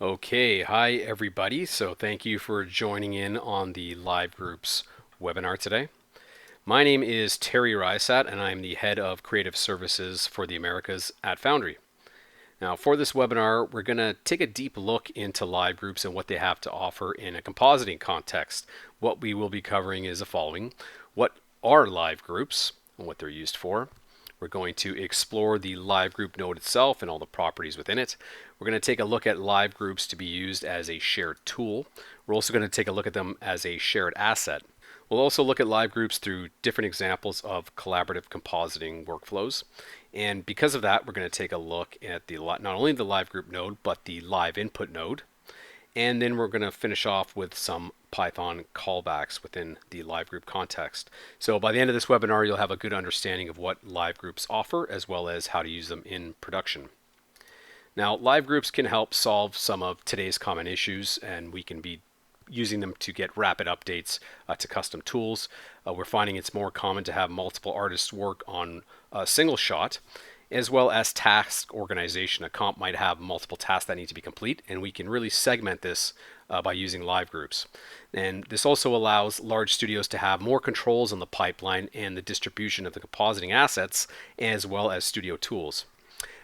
Okay, hi everybody. So thank you for joining in on the Live Groups webinar today. My name is Terry Riyasat and I'm the head of creative services for the Americas at Foundry. Now for this webinar, we're going to take a deep look into live groups and what they have to offer in a compositing context. What we will be covering is the following. What are live groups and what they're used for? We're going to explore the live group node itself and all the properties within it. We're going to take a look at live groups to be used as a shared tool. We're also going to take a look at them as a shared asset. We'll also look at live groups through different examples of collaborative compositing workflows. And because of that, we're going to take a look at not only the live group node, but the live input node. And then we're going to finish off with some Python callbacks within the live group context. So by the end of this webinar, you'll have a good understanding of what live groups offer, as well as how to use them in production. Now, live groups can help solve some of today's common issues, and we can be using them to get rapid updates to custom tools. We're finding it's more common to have multiple artists work on a single shot, as well as task organization. A comp might have multiple tasks that need to be complete, and we can really segment this by using live groups. And this also allows large studios to have more controls on the pipeline and the distribution of the compositing assets, as well as studio tools.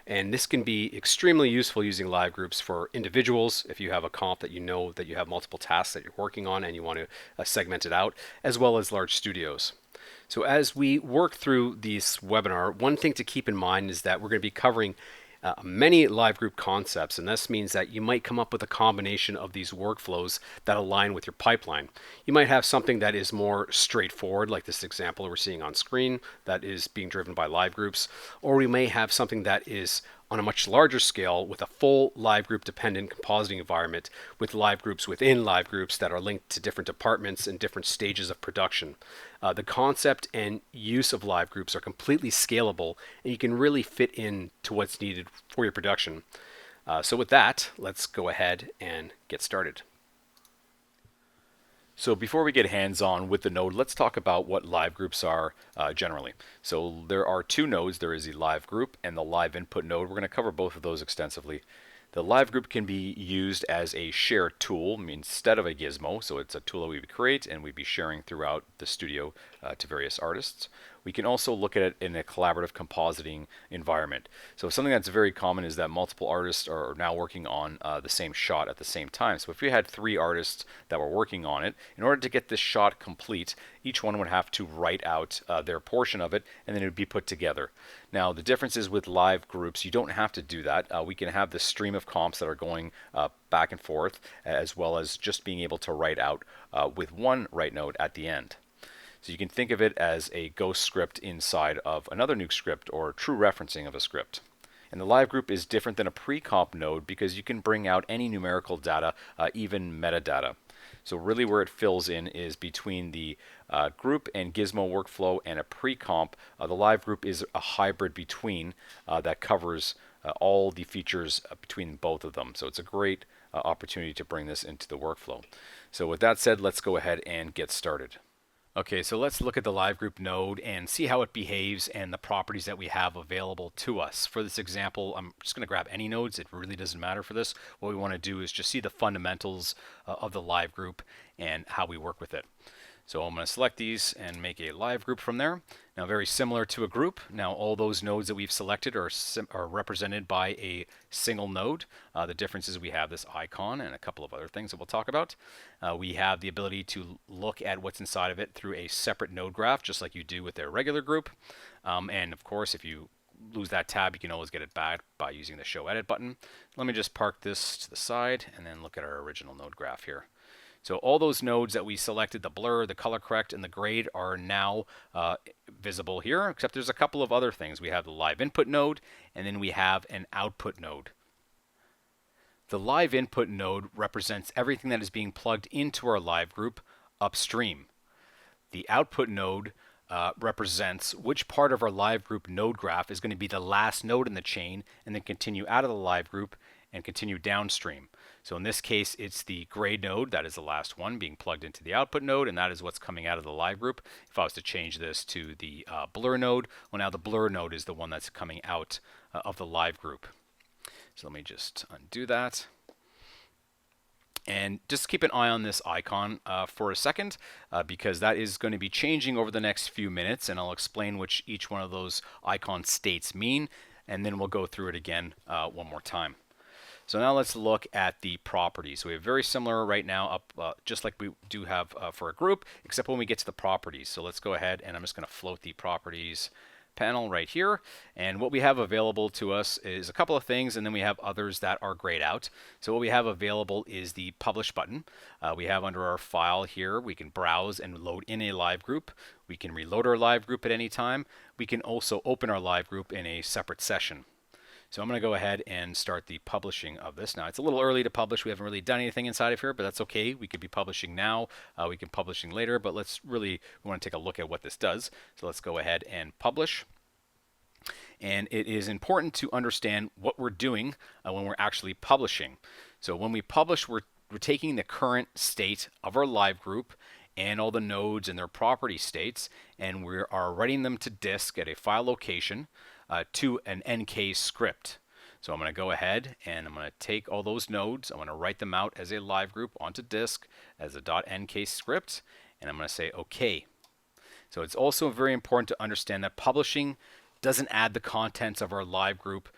And this can be extremely useful using live groups for individuals if you have a comp that you know that you have multiple tasks that you're working on and you want to segment it out, as well as large studios. So as we work through this webinar, one thing to keep in mind is that we're going to be covering many live group concepts, and this means that you might come up with a combination of these workflows that align with your pipeline. You might have something that is more straightforward, like this example we're seeing on screen, that is being driven by live groups, or we may have something that is on a much larger scale with a full live group dependent compositing environment with live groups within live groups that are linked to different departments and different stages of production. The concept and use of live groups are completely scalable, and you can really fit in to what's needed for your production. So with that, let's go ahead and get started. So before we get hands-on with the node, let's talk about what live groups are generally. So there are two nodes. There is the live group and the live input node. We're going to cover both of those extensively. The live group can be used as a share tool instead of a gizmo. So it's a tool that we would create and we'd be sharing throughout the studio to various artists. We can also look at it in a collaborative compositing environment. So something that's very common is that multiple artists are now working on the same shot at the same time. So if we had 3 artists that were working on it, in order to get this shot complete, each one would have to write out their portion of it, and then it would be put together. Now the difference is with live groups, you don't have to do that. We can have this stream of comps that are going back and forth, as well as just being able to write out with one write node at the end. So you can think of it as a ghost script inside of another Nuke script, or true referencing of a script. And the live group is different than a pre-comp node because you can bring out any numerical data, even metadata. So really where it fills in is between the group and gizmo workflow and a pre-comp. The live group is a hybrid between that covers all the features between both of them. So it's a great opportunity to bring this into the workflow. So with that said, let's go ahead and get started. Okay, so let's look at the live group node and see how it behaves and the properties that we have available to us. For this example, I'm just going to grab any nodes. It really doesn't matter for this. What we want to do is just see the fundamentals of the live group and how we work with it. So I'm going to select these and make a live group from there. Now, very similar to a group. Now, all those nodes that we've selected are represented by a single node. The difference is we have this icon and a couple of other things that we'll talk about. We have the ability to look at what's inside of it through a separate node graph, just like you do with a regular group. And of course, if you lose that tab, you can always get it back by using the Show Edit button. Let me just park this to the side and then look at our original node graph here. So all those nodes that we selected, the blur, the color correct, and the grade are now visible here, except there's a couple of other things. We have the live input node, and then we have an output node. The live input node represents everything that is being plugged into our live group upstream. The output node represents which part of our live group node graph is going to be the last node in the chain and then continue out of the live group and continue downstream. So in this case, it's the grade node, that is the last one, being plugged into the output node, and that is what's coming out of the live group. If I was to change this to the blur node, well, now the blur node is the one that's coming out of the live group. So let me just undo that. And just keep an eye on this icon for a second because that is going to be changing over the next few minutes, and I'll explain which each one of those icon states mean, and then we'll go through it again one more time. So now let's look at the properties. We have very similar right now, up just like we do have for a group, except when we get to the properties. So let's go ahead, and I'm just going to float the properties panel right here, and what we have available to us is a couple of things, and then we have others that are grayed out. So what we have available is the publish button. We have under our file here, we can browse and load in a live group. We can reload our live group at any time. We can also open our live group in a separate session. So I'm going to go ahead and start the publishing of this. Now, it's a little early to publish. We haven't really done anything inside of here, but that's okay. We could be publishing now. We can publishing later, but we want to take a look at what this does. So let's go ahead and publish. And it is important to understand what we're doing when we're actually publishing. So when we publish, we're taking the current state of our live group and all the nodes and their property states, and we are writing them to disk at a file location to an NK script. So I'm going to go ahead and I'm going to take all those nodes, I'm going to write them out as a live group onto disk as a .nk script, and I'm going to say OK. So it's also very important to understand that publishing doesn't add the contents of our live group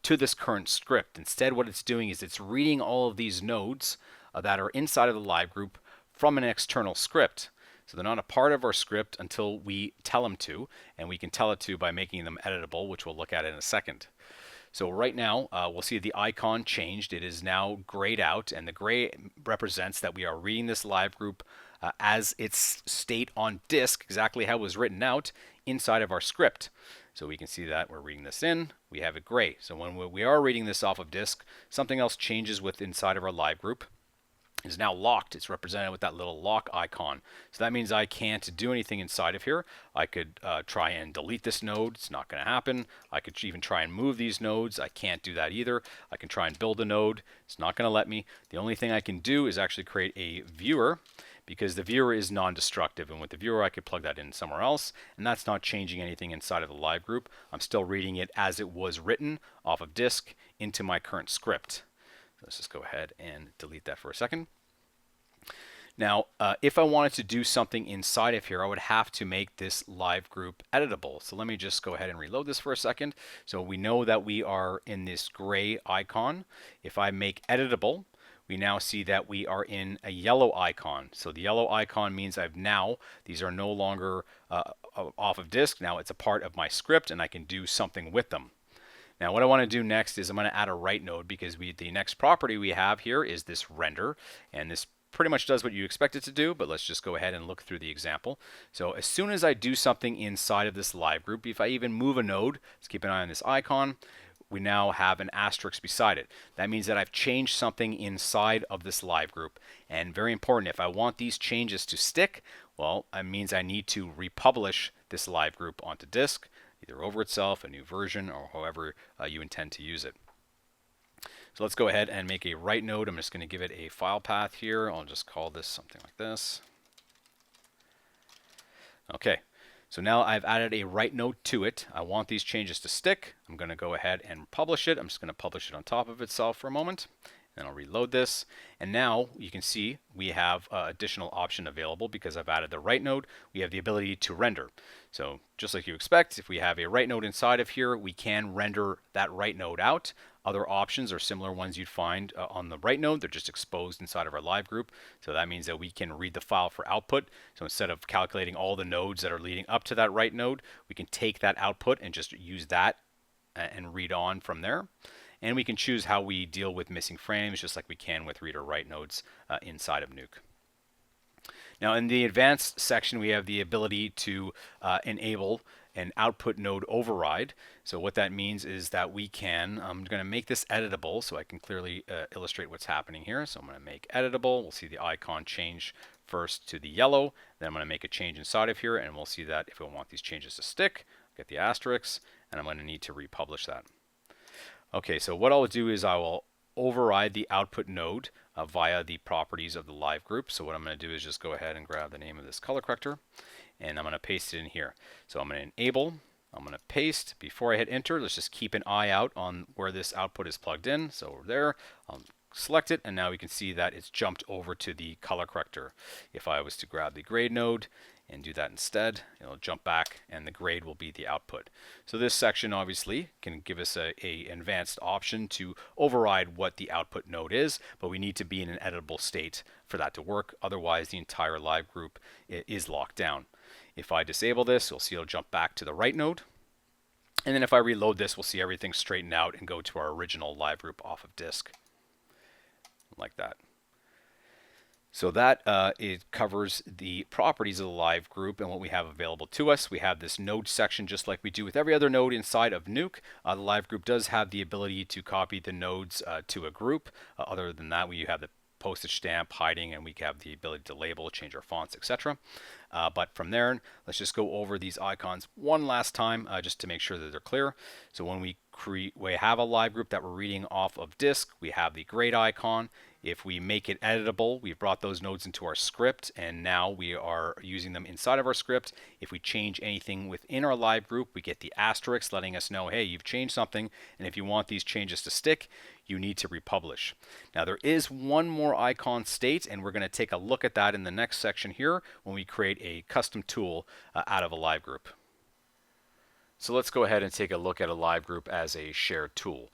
to this current script. Instead, what it's doing is it's reading all of these nodes that are inside of the live group from an external script. So they're not a part of our script until we tell them to, and we can tell it to by making them editable, which we'll look at in a second. So right now, we'll see the icon changed. It is now grayed out, and the gray represents that we are reading this live group as its state on disk, exactly how it was written out inside of our script. So we can see that we're reading this in, we have it gray. So when we are reading this off of disk, something else changes with inside of our live group. Is now locked. It's represented with that little lock icon. So that means I can't do anything inside of here. I could try and delete this node. It's not going to happen. I could even try and move these nodes. I can't do that either. I can try and build a node. It's not going to let me. The only thing I can do is actually create a viewer, because the viewer is non-destructive, and with the viewer I could plug that in somewhere else, and that's not changing anything inside of the live group. I'm still reading it as it was written off of disk into my current script. Let's just go ahead and delete that for a second. Now, if I wanted to do something inside of here, I would have to make this live group editable. So let me just go ahead and reload this for a second. So we know that we are in this gray icon. If I make editable, we now see that we are in a yellow icon. So the yellow icon means these are no longer off of disk. Now it's a part of my script, and I can do something with them. Now what I want to do next is I'm going to add a write node, because the next property we have here is this render, and this pretty much does what you expect it to do, but let's just go ahead and look through the example. So as soon as I do something inside of this live group, if I even move a node, let's keep an eye on this icon, we now have an asterisk beside it. That means that I've changed something inside of this live group. And very important, if I want these changes to stick, well, it means I need to republish this live group onto disk, either over itself, a new version, or however you intend to use it. So let's go ahead and make a write node. I'm just going to give it a file path here. I'll just call this something like this. Okay, so now I've added a write node to it. I want these changes to stick. I'm going to go ahead and publish it. I'm just going to publish it on top of itself for a moment. Then I'll reload this, and now you can see we have additional option available because I've added the write node. We have the ability to render. So just like you expect, if we have a write node inside of here, we can render that write node out. Other options are similar ones you'd find on the write node. They're just exposed inside of our live group. So that means that we can read the file for output. So instead of calculating all the nodes that are leading up to that write node, we can take that output and just use that and read on from there. And we can choose how we deal with missing frames, just like we can with read or write nodes inside of Nuke. Now in the advanced section, we have the ability to enable an output node override. So what that means is that we can, I'm going to make this editable so I can clearly illustrate what's happening here. So I'm going to make editable. We'll see the icon change first to the yellow. Then I'm going to make a change inside of here, and we'll see that if we want these changes to stick, get the asterisks, and I'm going to need to republish that. Okay, so what I'll do is I will override the output node via the properties of the live group. So what I'm going to do is just go ahead and grab the name of this color corrector, and I'm going to paste it in here. So I'm going to enable, I'm going to paste. Before I hit enter, let's just keep an eye out on where this output is plugged in. So over there, I'll select it, and now we can see that it's jumped over to the color corrector. If I was to grab the grade node and do that instead, it'll jump back and the grade will be the output. So this section obviously can give us a advanced option to override what the output node is, but we need to be in an editable state for that to work. Otherwise, the entire live group is locked down. If I disable this, you'll see it'll jump back to the right node. And then if I reload this, we'll see everything straighten out and go to our original live group off of disk. Like that. So that it covers the properties of the live group and what we have available to us. We have this node section just like we do with every other node inside of Nuke. The live group does have the ability to copy the nodes to a group. Other than that, we have the postage stamp, hiding, and we have the ability to label, change our fonts, etc. But from there, let's just go over these icons one last time just to make sure that they're clear. So when we have a live group that we're reading off of disk, we have the grade icon. If we make it editable, we've brought those nodes into our script, and now we are using them inside of our script. If we change anything within our live group, we get the asterisk letting us know, hey, you've changed something, and if you want these changes to stick, you need to republish. Now there is one more icon state, and we're going to take a look at that in the next section here when we create a custom tool out of a live group. So let's go ahead and take a look at a live group as a shared tool.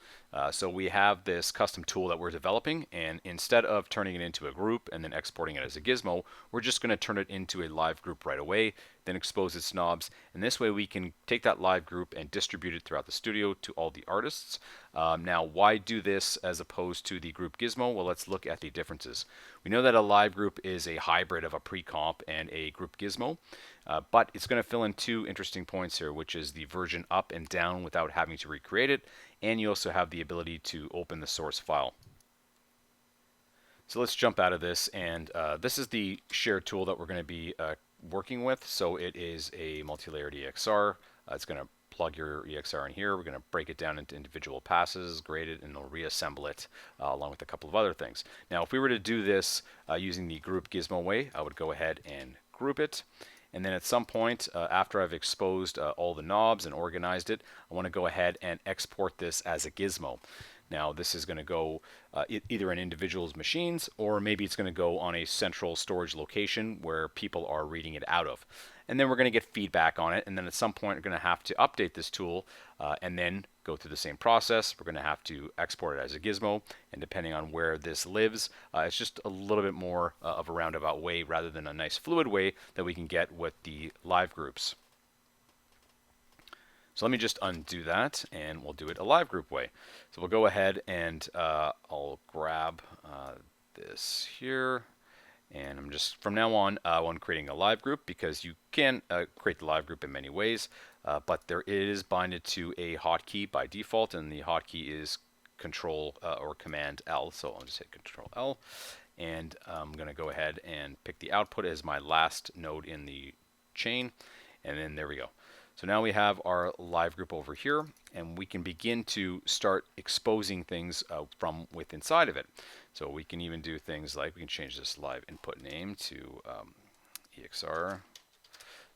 So we have this custom tool that we're developing, and instead of turning it into a group and then exporting it as a gizmo, we're just going to turn it into a live group right away, then expose its knobs, and this way we can take that live group and distribute it throughout the studio to all the artists. Now, why do this as opposed to the group gizmo? Well, let's look at the differences. We know that a live group is a hybrid of a pre-comp and a group gizmo, but it's going to fill in two interesting points here, which is the version up and down without having to recreate it, and you also have the ability to open the source file. So let's jump out of this, and this is the shared tool that we're going to be working with. So it is a multi-layered EXR. It's going to plug your EXR in here. We're going to break it down into individual passes, grade it, and it'll reassemble it along with a couple of other things. Now, if we were to do this using the group gizmo way, I would go ahead and group it. And then at some point, after I've exposed all the knobs and organized it, I want to go ahead and export this as a gizmo. Now, this is going to go either in individuals' machines, or maybe it's going to go on a central storage location where people are reading it out of. And then we're going to get feedback on it, and then at some point we're going to have to update this tool and then go through the same process. We're going to have to export it as a gizmo, and depending on where this lives, it's just a little bit more of a roundabout way rather than a nice fluid way that we can get with the live groups. So let me just undo that, and we'll do it a live group way. So we'll go ahead and I'll grab this here. And I'm just, from now on, I'm creating a live group, because you can create the live group in many ways, but there is binded to a hotkey by default, and the hotkey is Control or Command L. So I'll just hit Control L, and I'm going to go ahead and pick the output as my last node in the chain, and then there we go. So now we have our live group over here, and we can begin to start exposing things from within inside of it. So we can even do things like, we can change this live input name to EXR.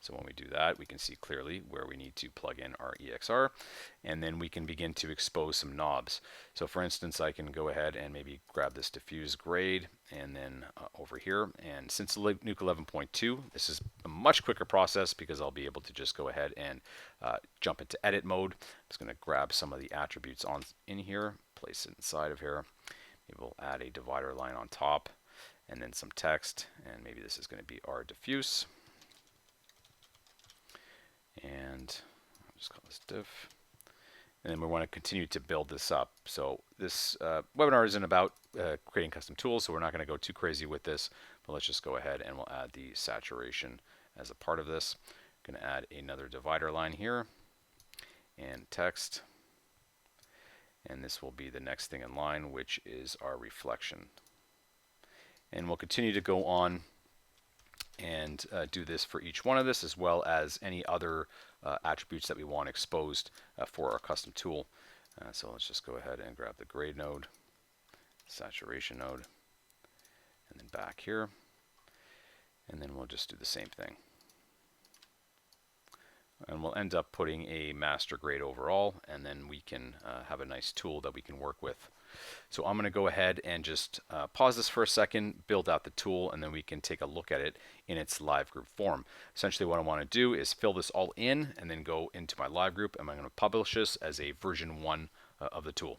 So when we do that, we can see clearly where we need to plug in our EXR, and then we can begin to expose some knobs. So for instance, I can go ahead and maybe grab this diffuse grade, and then over here, and since Nuke 11.2, this is a much quicker process because I'll be able to just go ahead and jump into edit mode. I'm just going to grab some of the attributes on in here, place it inside of here. Maybe we'll add a divider line on top, and then some text, and maybe this is going to be our diffuse. And I'll just call this diff. And then we want to continue to build this up. So this webinar isn't about creating custom tools, so we're not going to go too crazy with this. But let's just go ahead and we'll add the saturation as a part of this. I'm going to add another divider line here and text. And this will be the next thing in line, which is our reflection. And we'll continue to go on and do this for each one of this, as well as any other attributes that we want exposed for our custom tool. So let's just go ahead and grab the grade node, saturation node, and then back here. And then we'll just do the same thing. And we'll end up putting a master grade overall, and then we can have a nice tool that we can work with So I'm going to go ahead and just pause this for a second, build out the tool, and then we can take a look at it in its live group form. Essentially what I want to do is fill this all in and then go into my live group, and I'm going to publish this as a version 1 of the tool.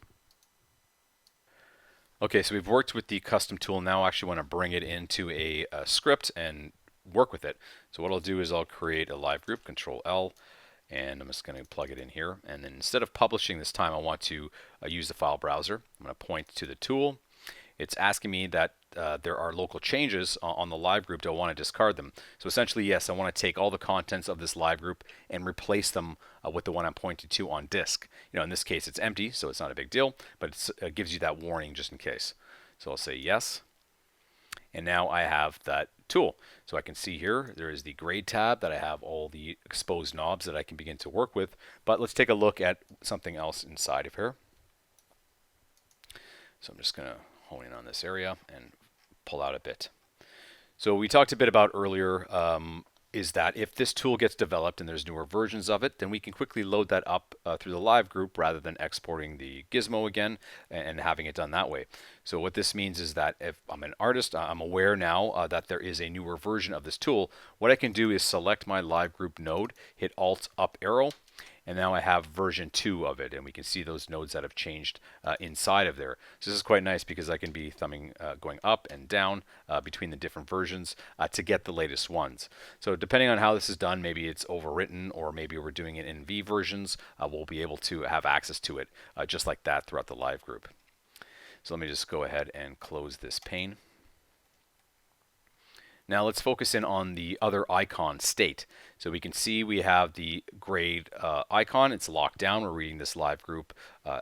Okay, so we've worked with the custom tool. Now I actually want to bring it into a script and work with it. So what I'll do is I'll create a live group, Control L, and I'm just going to plug it in here. And then instead of publishing this time, I want to use the file browser. I'm going to point to the tool. It's asking me that there are local changes on the live group. Do I want to discard them? So essentially, yes, I want to take all the contents of this live group and replace them with the one I'm pointing to on disk. In this case, it's empty, so it's not a big deal, but it gives you that warning just in case. So I'll say yes. And now I have that tool. So I can see here, there is the grade tab that I have all the exposed knobs that I can begin to work with. But let's take a look at something else inside of here. So I'm just going to hone in on this area and pull out a bit. So we talked a bit about earlier is that if this tool gets developed and there's newer versions of it, then we can quickly load that up through the live group rather than exporting the gizmo again and having it done that way. So what this means is that if I'm an artist, I'm aware now that there is a newer version of this tool. What I can do is select my live group node, hit Alt up arrow, and now I have version 2 of it, and we can see those nodes that have changed inside of there. So this is quite nice because I can be thumbing, going up and down between the different versions to get the latest ones. So depending on how this is done, maybe it's overwritten or maybe we're doing it in V versions, we'll be able to have access to it just like that throughout the live group. So let me just go ahead and close this pane. Now let's focus in on the other icon state. So we can see we have the grade icon. It's locked down. We're reading this live group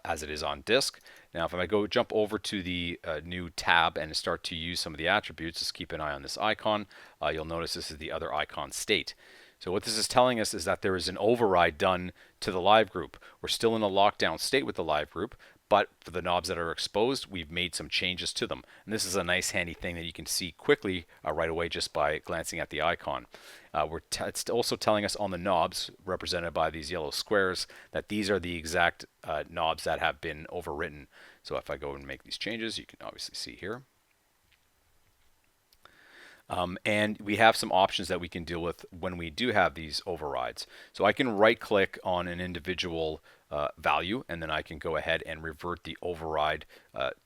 as it is on disk. Now if I go jump over to the new tab and start to use some of the attributes, just keep an eye on this icon. You'll notice this is the other icon state. So what this is telling us is that there is an override done to the live group. We're still in a lockdown state with the live group, but for the knobs that are exposed, we've made some changes to them. And this is a nice handy thing that you can see quickly right away just by glancing at the icon. It's also telling us on the knobs, represented by these yellow squares, that these are the exact knobs that have been overwritten. So if I go and make these changes, you can obviously see here. And we have some options that we can deal with when we do have these overrides. So I can right click on an individual value, and then I can go ahead and revert the override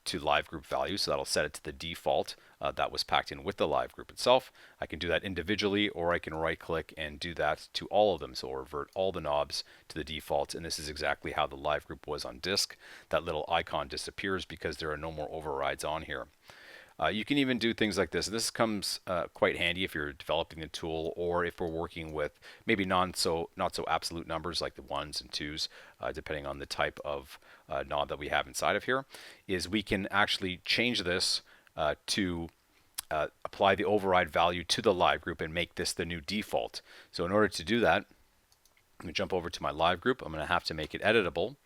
to live group value. So that'll set it to the default that was packed in with the live group itself. I can do that individually, or I can right click and do that to all of them. So I'll revert all the knobs to the default, and this is exactly how the live group was on disk. That little icon disappears because there are no more overrides on here. You can even do things like this. This comes quite handy if you're developing a tool, or if we're working with maybe not so absolute numbers like the ones and twos, depending on the type of knob that we have inside of here. Is we can actually change this to apply the override value to the live group and make this the new default. So in order to do that, I'm going to jump over to my live group. I'm going to have to make it editable.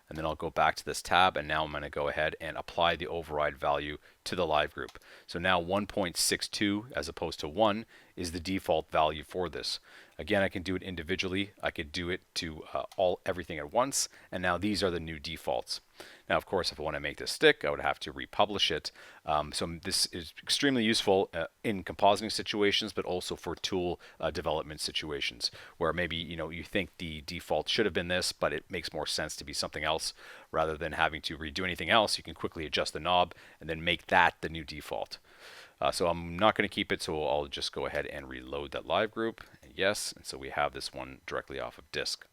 And then I'll go back to this tab, and now I'm going to go ahead and apply the override value to the live group. So now 1.62 as opposed to 1 is the default value for this. Again, I can do it individually. I could do it to everything at once, and now these are the new defaults. Now, of course, if I want to make this stick, I would have to republish it. So this is extremely useful in compositing situations, but also for tool development situations where maybe you think the default should have been this, but it makes more sense to be something else rather than having to redo anything else. You can quickly adjust the knob and then make that the new default. So I'm not going to keep it, so I'll just go ahead and reload that live group. Yes, and so we have this one directly off of disk.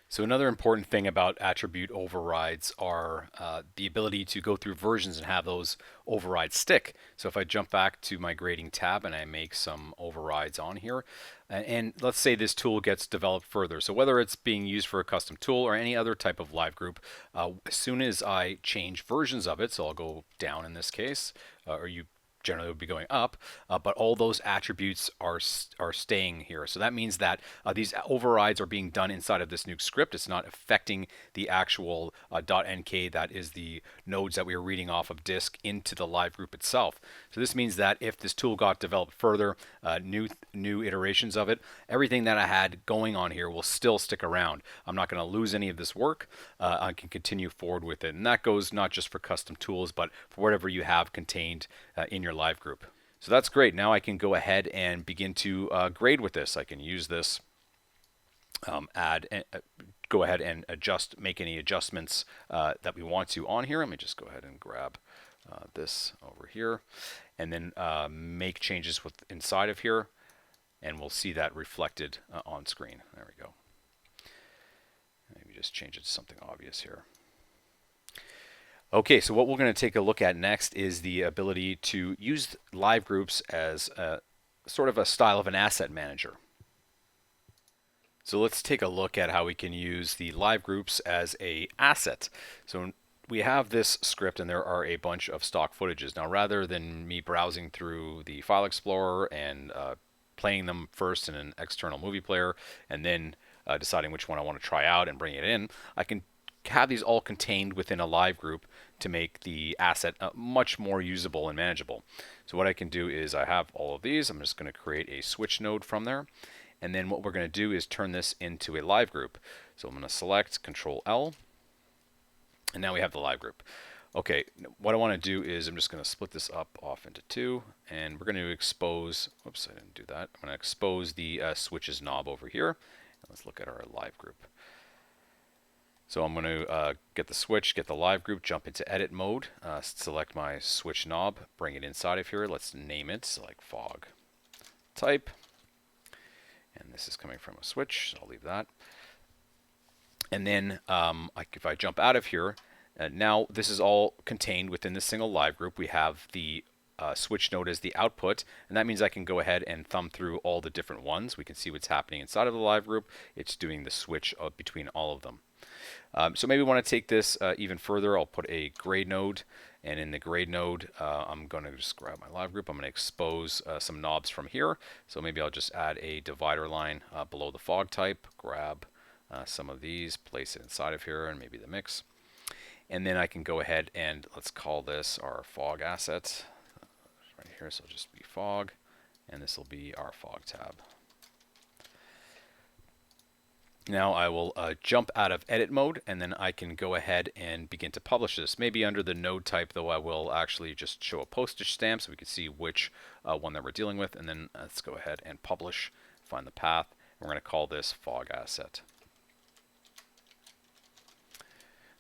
So another important thing about attribute overrides are the ability to go through versions and have those overrides stick. So if I jump back to my grading tab and I make some overrides on here, and let's say this tool gets developed further. So whether it's being used for a custom tool or any other type of live group, as soon as I change versions of it, so I'll go down in this case, or you generally would be going up, but all those attributes are staying here. So that means that these overrides are being done inside of this Nuke script. It's not affecting the actual .nk, that is the nodes that we are reading off of disk, into the live group itself. So this means that if this tool got developed further, new iterations of it, everything that I had going on here will still stick around. I'm not going to lose any of this work. I can continue forward with it. And that goes not just for custom tools, but for whatever you have contained in your live group. So that's great. Now I can go ahead and begin to grade with this. I can use this, go ahead and make any adjustments that we want to on here. Let me just go ahead and grab this over here, and then make changes inside of here, and we'll see that reflected on screen. There we go. Maybe just change it to something obvious here. Okay, so what we're going to take a look at next is the ability to use live groups as sort of a style of an asset manager. So let's take a look at how we can use the live groups as an asset. So we have this script, and there are a bunch of stock footages. Now, rather than me browsing through the File Explorer and playing them first in an external movie player, and then deciding which one I want to try out and bring it in, I can have these all contained within a live group to make the asset much more usable and manageable. So what I can do is I have all of these. I'm just going to create a switch node from there. And then what we're going to do is turn this into a live group. So I'm going to select Control L. And now we have the live group. Okay, what I want to do is I'm just going to split this up off into two. And we're going to expose, whoops, I didn't do that. I'm going to expose the switches knob over here. And let's look at our live group. So I'm going to get the switch, get the live group, jump into edit mode, select my switch knob, bring it inside of here. Let's name it like Fogg type. And this is coming from a switch, so I'll leave that. And then if I jump out of here, now this is all contained within this single live group. We have the switch node as the output, and that means I can go ahead and thumb through all the different ones. We can see what's happening inside of the live group. It's doing the switch between all of them. So maybe we want to take this even further. I'll put a grade node, and in the grade node, I'm going to just grab my live group. I'm going to expose some knobs from here. So maybe I'll just add a divider line below the Fogg type, grab some of these, place it inside of here, and maybe the mix. And then I can go ahead and let's call this our Fogg asset right here. So it'll just be Fogg, and this will be our Fogg tab. Now I will jump out of edit mode, and then I can go ahead and begin to publish this. Maybe under the node type, though, I will actually just show a postage stamp so we can see which one that we're dealing with. And then let's go ahead and publish, find the path. We're going to call this Fogg asset.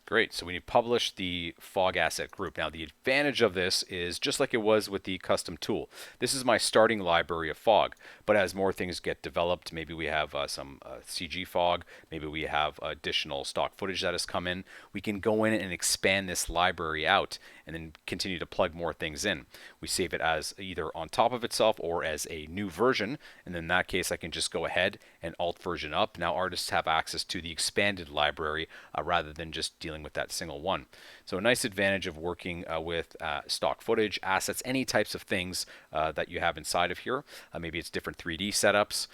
Great, so we publish the Fogg asset group. Now the advantage of this is just like it was with the custom tool. This is my starting library of Fogg, but as more things get developed, maybe we have some CG Fogg, maybe we have additional stock footage that has come in, we can go in and expand this library out and then continue to plug more things in. We save it as either on top of itself or as a new version, and in that case I can just go ahead and alt version up. Now artists have access to the expanded library rather than just dealing with that single one. So a nice advantage of working with stock footage, assets, any types of things that you have inside of here. Maybe it's different 3D setups,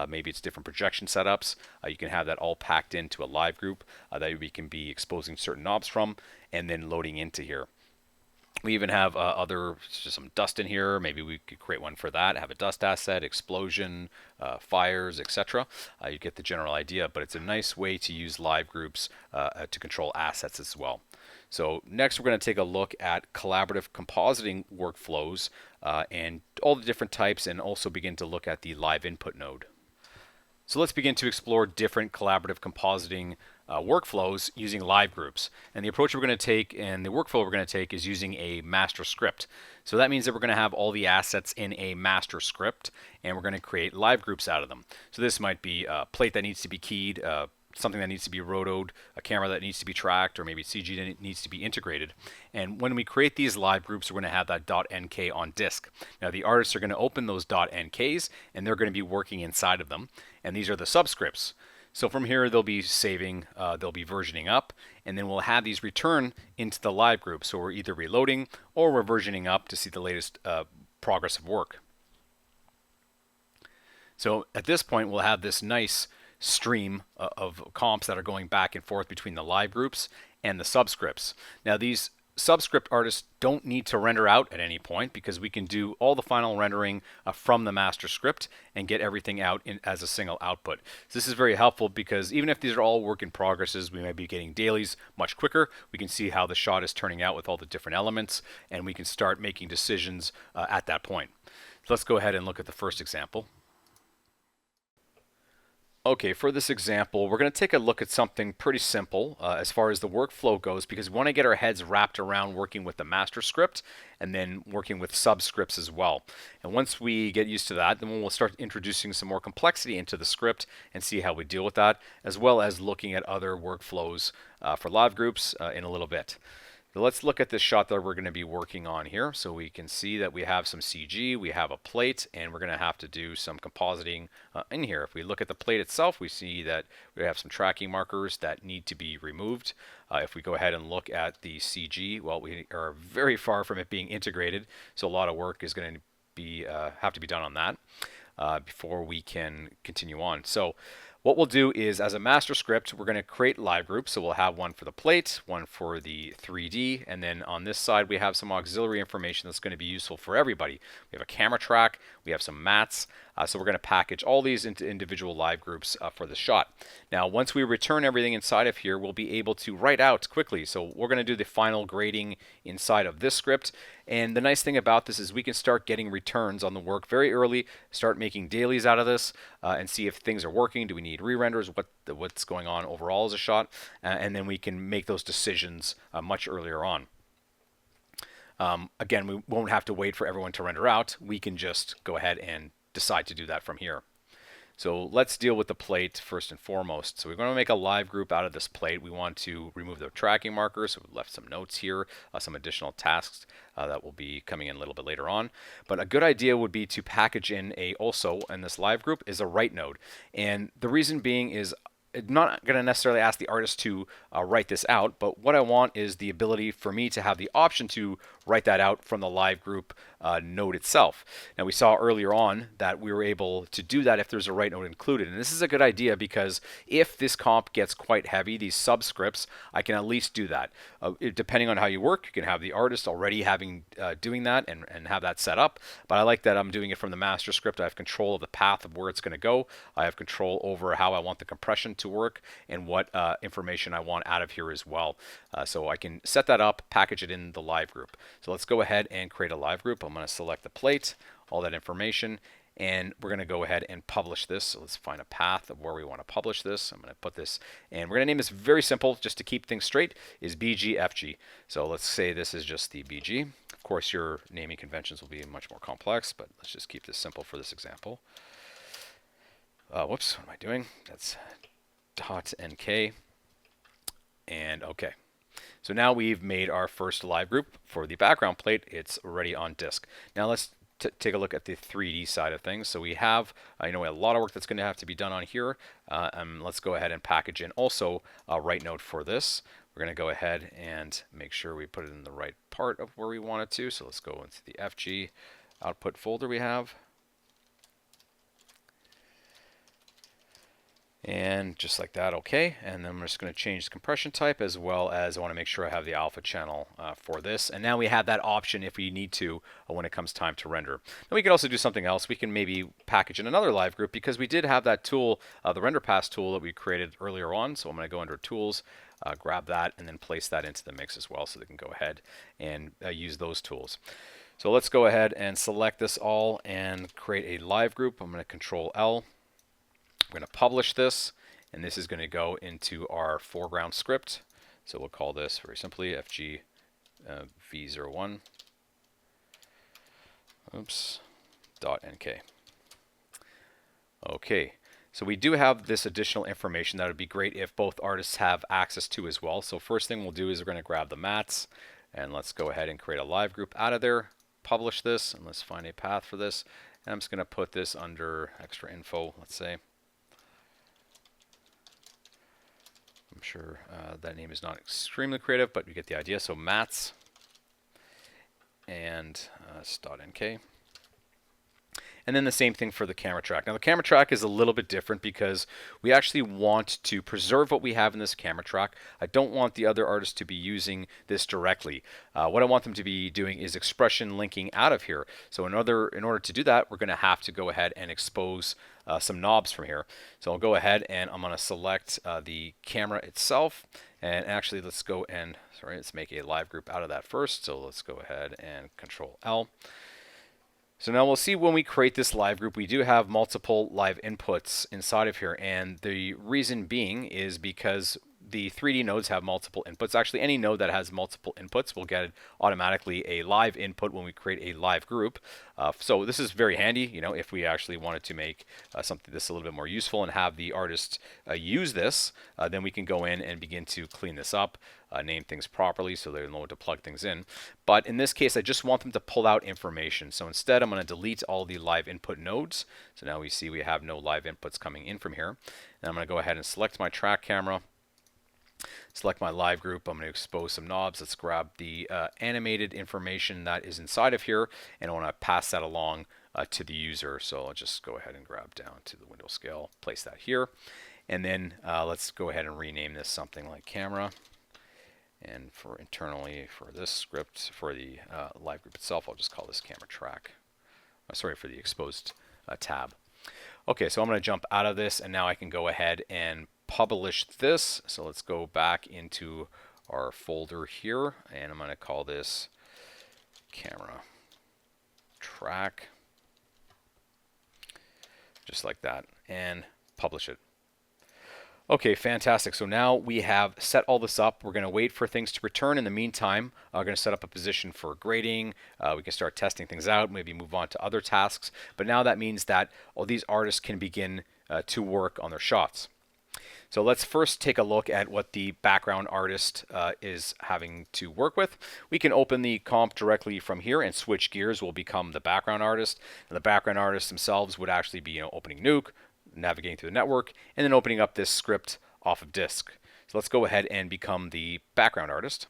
maybe it's different projection setups. You can have that all packed into a live group that we can be exposing certain knobs from and then loading into here. We even have just some dust in here. Maybe we could create one for that, have a dust asset, explosion, fires, etc. You get the general idea, but it's a nice way to use live groups to control assets as well. So next we're going to take a look at collaborative compositing workflows and all the different types, and also begin to look at the live input node. So let's begin to explore different collaborative compositing workflows using live groups. And the approach we're going to take and the workflow we're going to take is using a master script. So that means that we're going to have all the assets in a master script, and we're going to create live groups out of them. So this might be a plate that needs to be keyed, something that needs to be rotoed, a camera that needs to be tracked, or maybe CG that needs to be integrated. And when we create these live groups, we're going to have that .nk on disk. Now the artists are going to open those .nks, and they're going to be working inside of them. And these are the subscripts. So from here, they'll be saving, they'll be versioning up, and then we'll have these return into the live group. So we're either reloading or we're versioning up to see the latest progress of work. So at this point, we'll have this nice stream of comps that are going back and forth between the live groups and the subscripts. Now, these subscript artists don't need to render out at any point because we can do all the final rendering from the master script and get everything out as a single output. So this is very helpful because even if these are all work in progresses, we might be getting dailies much quicker. We can see how the shot is turning out with all the different elements, and we can start making decisions at that point. So let's go ahead and look at the first example. Okay, for this example, we're going to take a look at something pretty simple as far as the workflow goes, because we want to get our heads wrapped around working with the master script and then working with subscripts as well. And once we get used to that, then we'll start introducing some more complexity into the script and see how we deal with that, as well as looking at other workflows for live groups in a little bit. So let's look at this shot that we're going to be working on here. So we can see that we have some CG, we have a plate, and we're going to have to do some compositing in here. If we look at the plate itself, we see that we have some tracking markers that need to be removed. If we go ahead and look at the CG, well, we are very far from it being integrated, so a lot of work is going to be have to be done on that before we can continue on. So what we'll do is, as a master script, we're going to create live groups. So we'll have one for the plate, one for the 3D, and then on this side we have some auxiliary information that's going to be useful for everybody. We have a camera track, we have some mats, so we're going to package all these into individual live groups for the shot. Now, once we return everything inside of here, we'll be able to write out quickly. So we're going to do the final grading inside of this script. And the nice thing about this is we can start getting returns on the work very early, start making dailies out of this, and see if things are working. Do we need re-renders? What's going on overall as a shot? And then we can make those decisions much earlier on. Again, we won't have to wait for everyone to render out. We can just go ahead and decide to do that from here. So let's deal with the plate first and foremost. So we're going to make a live group out of this plate. We want to remove the tracking markers. So we've left some notes here, some additional tasks that will be coming in a little bit later on. But a good idea would be to package in also in this live group is a write node. And the reason being is I'm not going to necessarily ask the artist to write this out, but what I want is the ability for me to have the option to write that out from the live group node itself. Now, we saw earlier on that we were able to do that if there's a write node included. And this is a good idea because if this comp gets quite heavy, these subscripts, I can at least do that. Depending on how you work, you can have the artist already doing that and have that set up. But I like that I'm doing it from the master script. I have control of the path of where it's going to go. I have control over how I want the compression to work and what information I want out of here as well. So I can set that up, package it in the live group. So let's go ahead and create a live group. I'm going to select the plate, all that information, and we're going to go ahead and publish this. So let's find a path of where we want to publish this. I'm going to put this, and we're going to name this very simple, just to keep things straight, is BGFG. So let's say this is just the BG. Of course, your naming conventions will be much more complex, but let's just keep this simple for this example. Whoops, what am I doing? That's .nk, and okay. So now we've made our first live group for the background plate. It's already on disk. Now let's take a look at the 3D side of things. So we have, a lot of work that's going to have to be done on here. Let's go ahead and package in also a write node for this. We're going to go ahead and make sure we put it in the right part of where we want it to. So let's go into the FG output folder we have. And just like that, okay. And then I'm just going to change the compression type, as well as I want to make sure I have the alpha channel for this. And now we have that option if we need to when it comes time to render. Now we can also do something else. We can maybe package in another live group because we did have that tool, the render pass tool that we created earlier on. So I'm going to go under tools, grab that, and then place that into the mix as well, so they can go ahead and use those tools. So let's go ahead and select this all and create a live group. I'm going to Control L. We're going to publish this, and this is going to go into our foreground script. So we'll call this very simply FG V01 .nk. Okay, so we do have this additional information that would be great if both artists have access to as well. So first thing we'll do is we're going to grab the mats, and let's go ahead and create a live group out of there, publish this, and let's find a path for this. And I'm just going to put this under extra info, let's say. I'm sure that name is not extremely creative, but you get the idea. So mats and .nk. And then the same thing for the camera track. Now the camera track is a little bit different because we actually want to preserve what we have in this camera track. I don't want the other artists to be using this directly. What I want them to be doing is expression linking out of here. So in order to do that, we're going to have to go ahead and expose some knobs from here. So I'll go ahead and I'm going to select the camera itself. And actually, let's make a live group out of that first. So let's go ahead and Control L. So now we'll see when we create this live group, we do have multiple live inputs inside of here. And the reason being is because the 3D nodes have multiple inputs. Actually, any node that has multiple inputs will get automatically a live input when we create a live group. So this is very handy, if we actually wanted to make something that's a little bit more useful and have the artist use this, then we can go in and begin to clean this up, name things properly so they know to plug things in. But in this case, I just want them to pull out information. So instead, I'm going to delete all the live input nodes. So now we see we have no live inputs coming in from here. And I'm going to go ahead and select my track camera. Select my live group. I'm going to expose some knobs. Let's grab the animated information that is inside of here, and I want to pass that along to the user. So I'll just go ahead and grab down to the window scale, place that here, and then let's go ahead and rename this something like camera. And for internally for this script, for the live group itself, I'll just call this camera track. Sorry, for the exposed tab. Okay, so I'm going to jump out of this, and now I can go ahead and publish this. So let's go back into our folder here, and I'm going to call this camera track, just like that, and publish it. Okay, fantastic. So now we have set all this up. We're going to wait for things to return. In the meantime, we're going to set up a position for grading. We can start testing things out, maybe move on to other tasks. But now that means that all these artists can begin to work on their shots. So let's first take a look at what the background artist is having to work with. We can open the comp directly from here and switch gears. We'll become the background artist. And the background artists themselves would actually be opening Nuke, navigating through the network, and then opening up this script off of disk. So let's go ahead and become the background artist.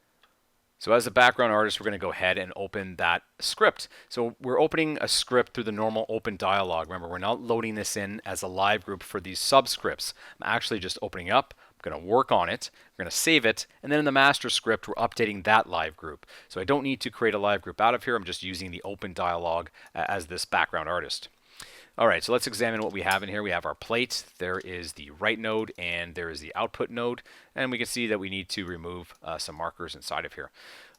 So as a background artist, we're going to go ahead and open that script. So we're opening a script through the normal open dialog. Remember, we're not loading this in as a live group for these subscripts. I'm actually just opening up. I'm going to work on it. We're going to save it. And then in the master script, we're updating that live group. So I don't need to create a live group out of here. I'm just using the open dialog as this background artist. All right, so let's examine what we have in here. We have our plate, there is the write node, and there is the output node. And we can see that we need to remove some markers inside of here.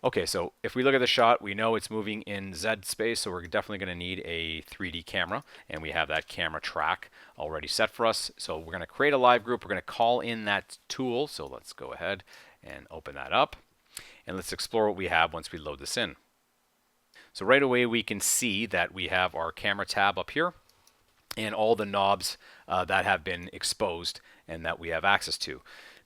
Okay, so if we look at the shot, we know it's moving in Z space, so we're definitely going to need a 3D camera. And we have that camera track already set for us. So we're going to create a live group. We're going to call in that tool. So let's go ahead and open that up. And let's explore what we have once we load this in. So right away, we can see that we have our camera tab up here, and all the knobs that have been exposed and that we have access to.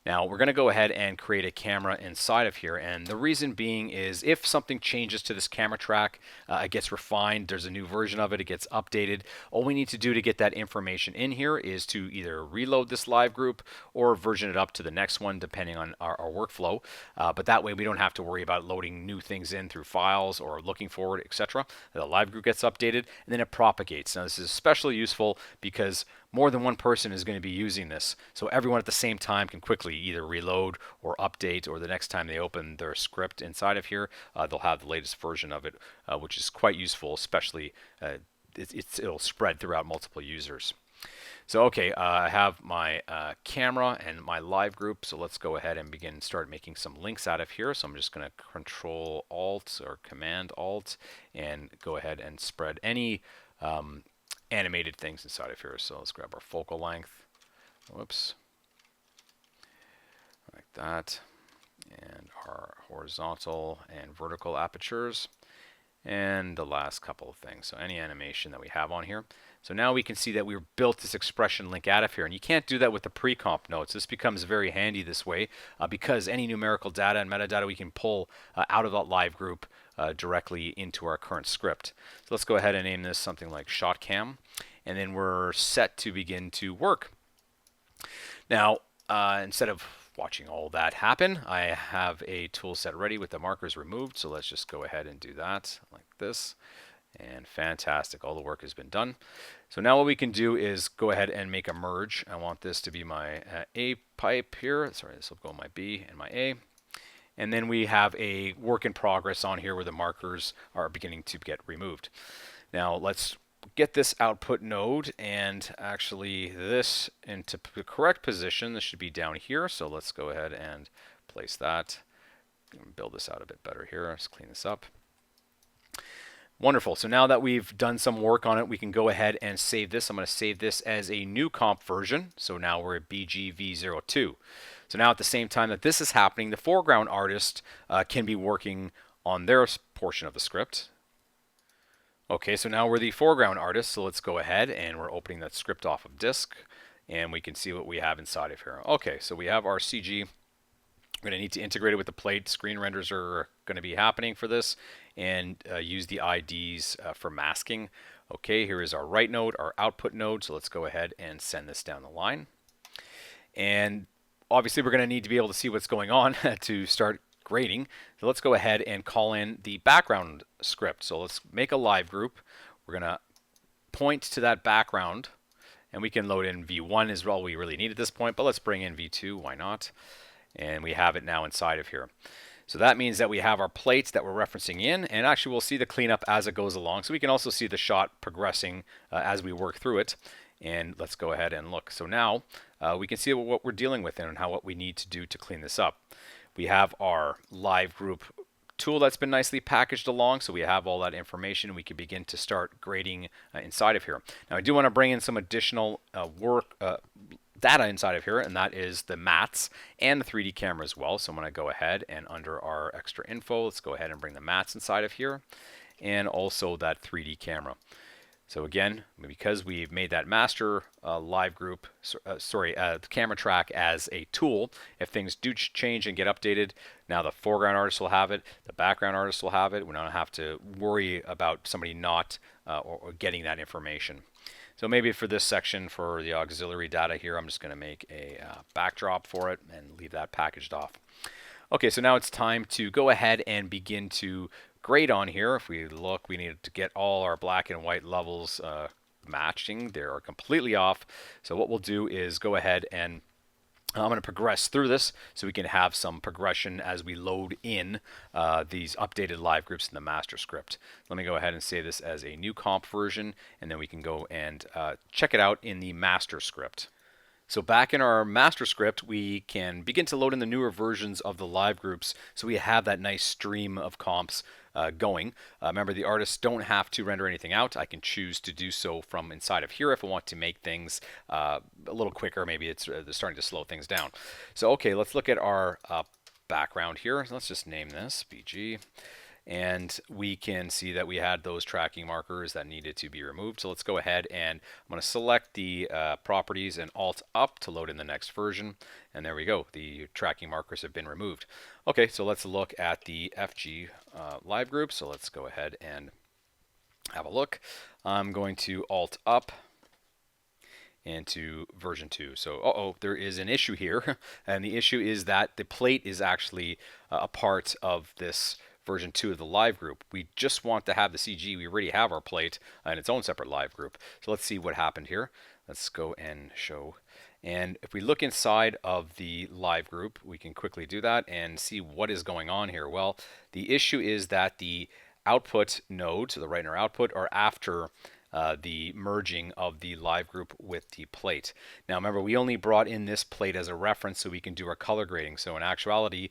Now we're going to go ahead and create a camera inside of here, and the reason being is if something changes to this camera track, it gets refined, there's a new version of it, it gets updated. All we need to do to get that information in here is to either reload this live group or version it up to the next one depending on our workflow. But that way we don't have to worry about loading new things in through files or looking for it, etc. The live group gets updated and then it propagates. Now this is especially useful because more than one person is going to be using this. So everyone at the same time can quickly either reload or update, or the next time they open their script inside of here, they'll have the latest version of it, which is quite useful, especially it'll spread throughout multiple users. So okay, I have my camera and my live group, so let's go ahead and start making some links out of here. So I'm just going to Control Alt or Command Alt and go ahead and spread any animated things inside of here. So let's grab our focal length. Whoops. Like that. And our horizontal and vertical apertures. And the last couple of things. So any animation that we have on here. So now we can see that we've built this expression link out of here. And you can't do that with the pre-comp nodes. This becomes very handy this way because any numerical data and metadata we can pull out of that live group directly into our current script. So let's go ahead and name this something like ShotCam. And then we're set to begin to work. Now, instead of watching all that happen, I have a tool set ready with the markers removed. So let's just go ahead and do that like this. And fantastic, all the work has been done. So now what we can do is go ahead and make a merge. I want this to be my A pipe here. Sorry, this will go my B and my A. And then we have a work in progress on here where the markers are beginning to get removed. Now let's get this output node and actually this into the correct position. This should be down here. So let's go ahead and place that. Build this out a bit better here. Let's clean this up. Wonderful. So now that we've done some work on it, we can go ahead and save this. I'm going to save this as a new comp version. So now we're at BGV02. So now at the same time that this is happening, the foreground artist can be working on their portion of the script. Okay, so now we're the foreground artist. So let's go ahead and we're opening that script off of disk and we can see what we have inside of here. Okay, so we have our CG. We're going to need to integrate it with the plate. Screen renders are going to be happening for this and use the IDs for masking. Okay, here is our write node, our output node. So let's go ahead and send this down the line. And obviously we're going to need to be able to see what's going on to start grading. So let's go ahead and call in the background script. So let's make a live group. We're going to point to that background and we can load in V1 is all we really need at this point, but let's bring in V2, why not? And we have it now inside of here. So that means that we have our plates that we're referencing in, and actually we'll see the cleanup as it goes along. So we can also see the shot progressing as we work through it. And let's go ahead and look. So now we can see what we're dealing with and what we need to do to clean this up. We have our live group tool that's been nicely packaged along, so we have all that information. We can begin to start grading inside of here. Now I do want to bring in some additional data inside of here, and that is the mats and the 3D camera as well. So I'm going to go ahead and under our extra info, let's go ahead and bring the mats inside of here and also that 3D camera. So again, because we've made that master live group, the camera track as a tool, if things do change and get updated, now the foreground artist will have it, the background artist will have it. We don't have to worry about somebody not or getting that information. So maybe for this section, for the auxiliary data here, I'm just going to make a backdrop for it and leave that packaged off. Okay, so now it's time to go ahead and begin to grade on here. If we look, we need to get all our black and white levels matching. They are completely off. So what we'll do is go ahead and I'm going to progress through this so we can have some progression as we load in these updated live groups in the master script. Let me go ahead and save this as a new comp version, and then we can go and check it out in the master script. So back in our master script, we can begin to load in the newer versions of the live groups so we have that nice stream of comps going. Remember, the artists don't have to render anything out. I can choose to do so from inside of here if I want to make things a little quicker. Maybe it's they're starting to slow things down. So okay, let's look at our background here. Let's just name this BG. And we can see that we had those tracking markers that needed to be removed. So let's go ahead and I'm going to select the properties and Alt up to load in the next version. And there we go. The tracking markers have been removed. Okay, so let's look at the FG live group. So let's go ahead and have a look. I'm going to Alt up into version 2. So there is an issue here. And the issue is that the plate is actually a part of this version 2 of the live group. We just want to have the CG. We already have our plate in its own separate live group. So let's see what happened here. Let's go and show. And if we look inside of the live group, we can quickly do that and see what is going on here. Well, the issue is that the output node, so the write and output, are after the merging of the live group with the plate. Now remember, we only brought in this plate as a reference so we can do our color grading. So in actuality,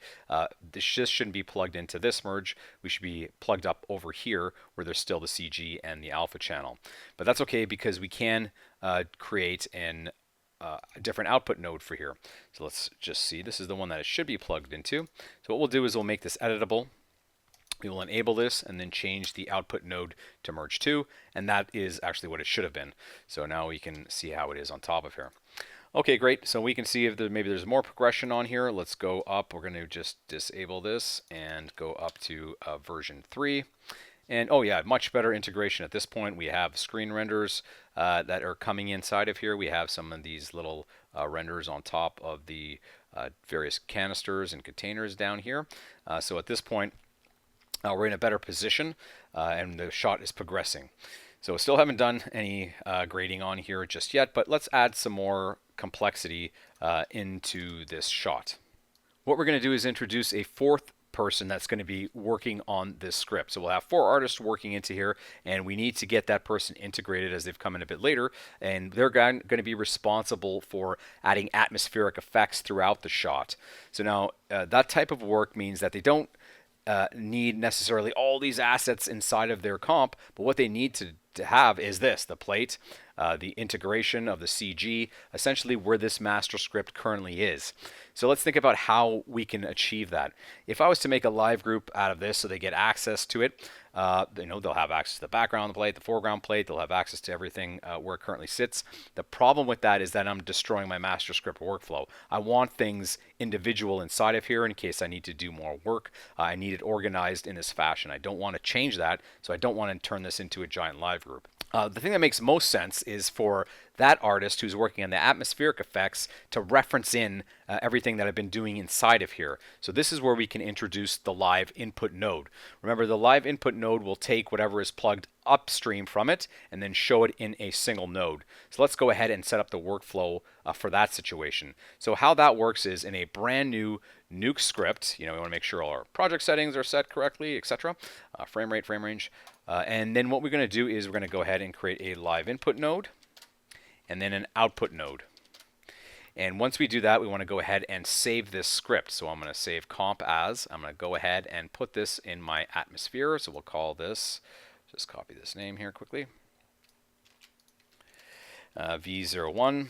this just shouldn't be plugged into this merge. We should be plugged up over here where there's still the CG and the alpha channel. But that's okay because we can create a different output node for here. So let's just see. This is the one that it should be plugged into. So what we'll do is we'll make this editable. We will enable this and then change the output node to merge 2, and that is actually what it should have been. So now we can see how it is on top of here. Okay, great. So we can see if maybe there's more progression on here. Let's go up. We're going to just disable this and go up to version 3. And oh yeah, much better integration at this point. We have screen renders that are coming inside of here. We have some of these little renders on top of the various canisters and containers down here. So at this point, we're in a better position and the shot is progressing. So still haven't done any grading on here just yet, but let's add some more complexity into this shot. What we're going to do is introduce a fourth person that's going to be working on this script. So we'll have 4 artists working into here, and we need to get that person integrated as they've come in a bit later, and they're going to be responsible for adding atmospheric effects throughout the shot. So now that type of work means that they don't need necessarily all these assets inside of their comp, but what they need to have is this: the plate, the integration of the CG, essentially where this master script currently is. So let's think about how we can achieve that. If I was to make a live group out of this so they get access to it, they'll have access to the background plate, the foreground plate, they'll have access to everything where it currently sits. The problem with that is that I'm destroying my master script workflow. I want things individual inside of here in case I need to do more work. I need it organized in this fashion. I don't want to change that, so I don't want to turn this into a giant live group. The thing that makes most sense is for that artist who's working on the atmospheric effects to reference in everything that I've been doing inside of here. So this is where we can introduce the live input node. Remember, the live input node will take whatever is plugged upstream from it and then show it in a single node. So let's go ahead and set up the workflow for that situation. So how that works is in a brand new Nuke script, we want to make sure all our project settings are set correctly, etc. Frame rate, frame range. And then what we're going to do is we're going to go ahead and create a live input node and then an output node. And once we do that, we want to go ahead and save this script. So I'm going to save comp as. I'm going to go ahead and put this in my atmosphere. So we'll call this, just copy this name here quickly, V01,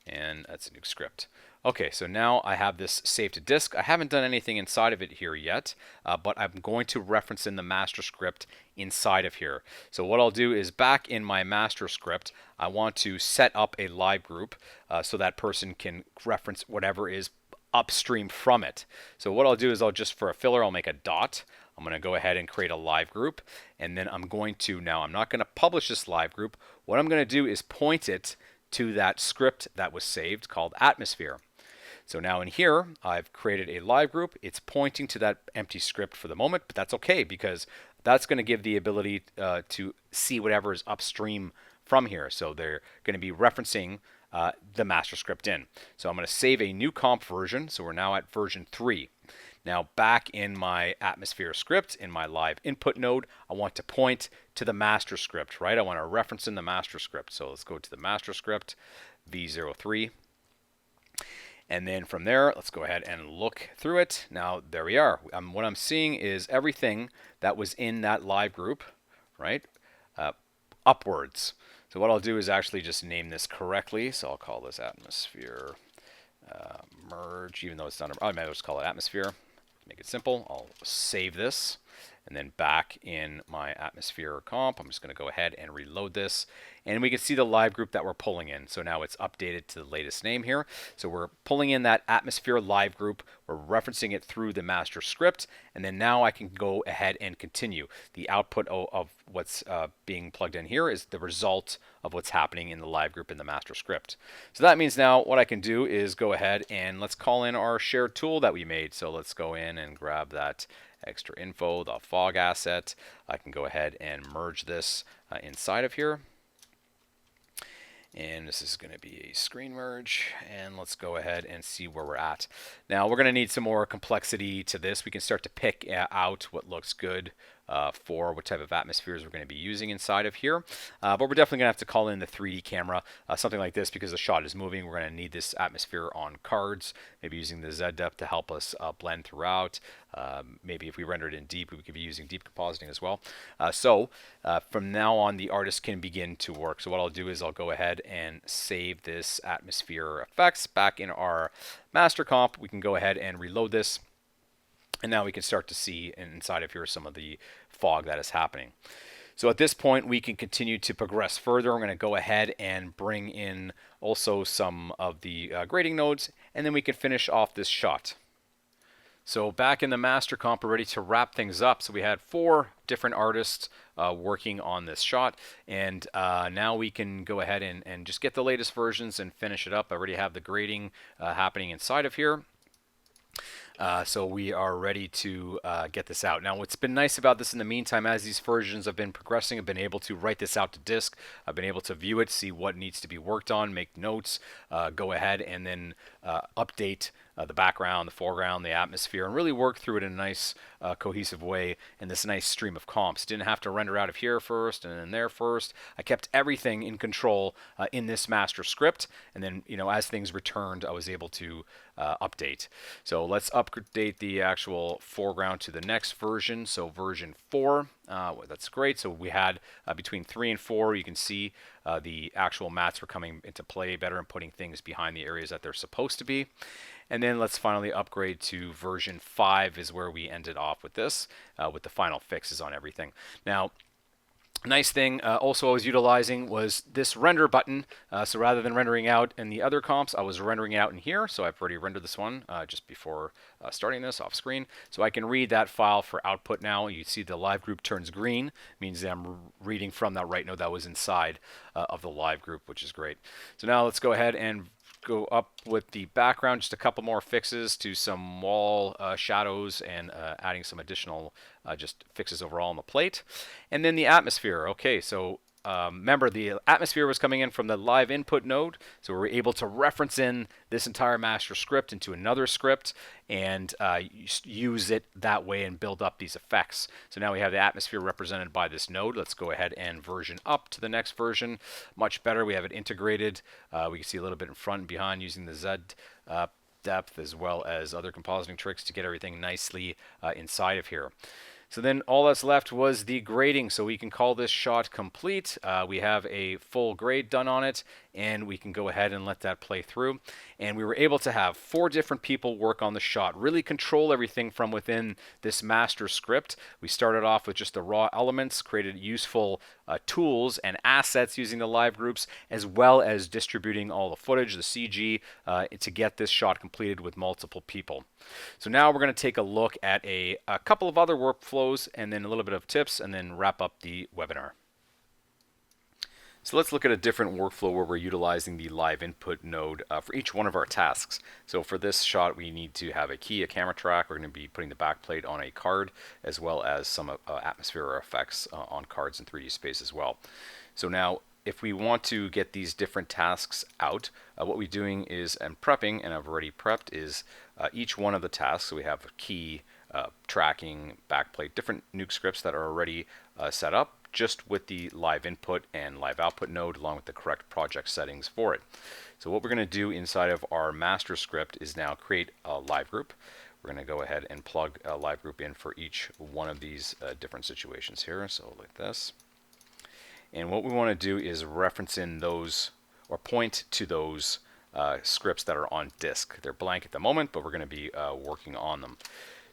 and that's a Nuke script. Okay, so now I have this saved to disk. I haven't done anything inside of it here yet, but I'm going to reference in the master script inside of here. So what I'll do is back in my master script, I want to set up a live group so that person can reference whatever is upstream from it. So what I'll do is for a filler, I'll make a dot. I'm going to go ahead and create a live group, and then I'm not going to publish this live group. What I'm going to do is point it to that script that was saved called atmosphere. So now in here, I've created a live group. It's pointing to that empty script for the moment, but that's okay because that's going to give the ability to see whatever is upstream from here. So they're going to be referencing the master script in. So I'm going to save a new comp version. So we're now at version 3. Now back in my atmosphere script, in my live input node, I want to point to the master script, right? I want to reference in the master script. So let's go to the master script, V03. And then from there, let's go ahead and look through it. Now, there we are. What I'm seeing is everything that was in that live group, right, upwards. So what I'll do is actually just name this correctly. So I'll call this atmosphere merge, even though it's not, I might just call it atmosphere. Make it simple. I'll save this. And then back in my atmosphere comp, I'm just going to go ahead and reload this. And we can see the live group that we're pulling in. So now it's updated to the latest name here. So we're pulling in that atmosphere live group. We're referencing it through the master script. And then now I can go ahead and continue. The output of what's being plugged in here is the result of what's happening in the live group in the master script. So that means now what I can do is go ahead and let's call in our shared tool that we made. So let's go in and grab that extra info, the Fogg asset. I can go ahead and merge this inside of here. And this is going to be a screen merge. And let's go ahead and see where we're at. Now we're going to need some more complexity to this. We can start to pick out what looks good for what type of atmospheres we're going to be using inside of here. But we're definitely going to have to call in the 3D camera, something like this, because the shot is moving. We're going to need this atmosphere on cards, maybe using the Z depth to help us blend throughout. Maybe if we render it in deep, we could be using deep compositing as well. So from now on, the artist can begin to work. So what I'll do is I'll go ahead and save this atmosphere effects back in our master comp. We can go ahead and reload this. And now we can start to see inside of here some of the fog that is happening. So at this point, we can continue to progress further. I'm going to go ahead and bring in also some of the grading nodes, and then we can finish off this shot. So back in the master comp, we're ready to wrap things up. So we had 4 different artists working on this shot, and now we can go ahead and just get the latest versions and finish it up. I already have the grading happening inside of here. So we are ready to get this out. Now, what's been nice about this in the meantime, as these versions have been progressing, I've been able to write this out to disk. I've been able to view it, see what needs to be worked on, make notes, go ahead and then update the background, the foreground, the atmosphere, and really work through it in a nice cohesive way in this nice stream of comps. Didn't have to render out of here first and then there first. I kept everything in control in this master script, and then as things returned, I was able to update. So let's update the actual foreground to the next version, so version 4. That's great. So we had between 3 and 4, you can see the actual mats were coming into play better and putting things behind the areas that they're supposed to be. And then let's finally upgrade to version 5 is where we ended off with this, with the final fixes on everything. Now, nice thing also I was utilizing was this render button. So rather than rendering out in the other comps, I was rendering out in here. So I've already rendered this one just before starting this off screen. So I can read that file for output now. You see the live group turns green, means that I'm reading from that right node that was inside of the live group, which is great. So now let's go ahead and go up with the background, just a couple more fixes to some wall shadows and adding some additional just fixes overall on the plate. And then the atmosphere. Okay, so remember the atmosphere was coming in from the live input node, so we were able to reference in this entire master script into another script and use it that way and build up these effects. So now we have the atmosphere represented by this node. Let's go ahead and version up to the next version. Much better. We have it integrated. We can see a little bit in front and behind using the Z depth as well as other compositing tricks to get everything nicely inside of here. So then all that's left was the grading. So we can call this shot complete. We have a full grade done on it, and we can go ahead and let that play through. And we were able to have 4 different people work on the shot, really control everything from within this master script. We started off with just the raw elements, created useful tools and assets using the live groups, as well as distributing all the footage, the CG, to get this shot completed with multiple people. So now we're going to take a look at a couple of other workflows and then a little bit of tips and then wrap up the webinar. So let's look at a different workflow where we're utilizing the live input node for each one of our tasks. So for this shot, we need to have a key, a camera track. We're going to be putting the backplate on a card, as well as some atmosphere effects on cards in 3D space as well. So now, if we want to get these different tasks out, what we're doing is, and prepping, and I've already prepped, is each one of the tasks. So we have a key, tracking, backplate, different Nuke scripts that are already set up, just with the live input and live output node along with the correct project settings for it. So what we're going to do inside of our master script is now create a live group. We're going to go ahead and plug a live group in for each one of these different situations here. So like this. And what we want to do is reference in those or point to those scripts that are on disk. They're blank at the moment, but we're going to be working on them.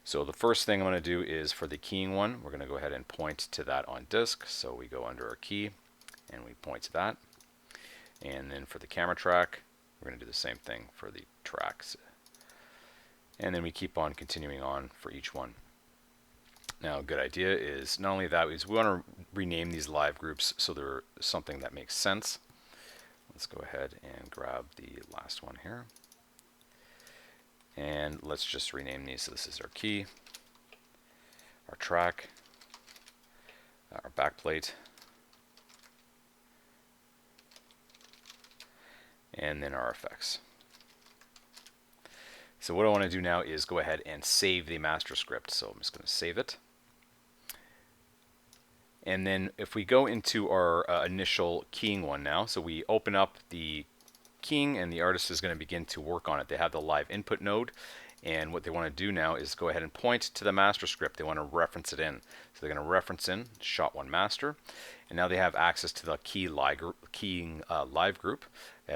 So the first thing I'm going to do is for the keying one, we're going to go ahead and point to that on disk. So we go under our key and we point to that. And then for the camera track, we're going to do the same thing for the tracks. And then we keep on continuing on for each one. Now, a good idea is not only that, is we want to rename these live groups so they're something that makes sense. Let's go ahead and grab the last one here. And let's just rename these. So this is our key, our track, our backplate, and then our effects. So what I want to do now is go ahead and save the master script. So I'm just going to save it. And then if we go into our initial keying one now, so we open up the keying and the artist is going to begin to work on it. They have the live input node, and what they want to do now is go ahead and point to the master script. They want to reference it in. So they're going to reference in shot 1 master, and now they have access to the keying live group.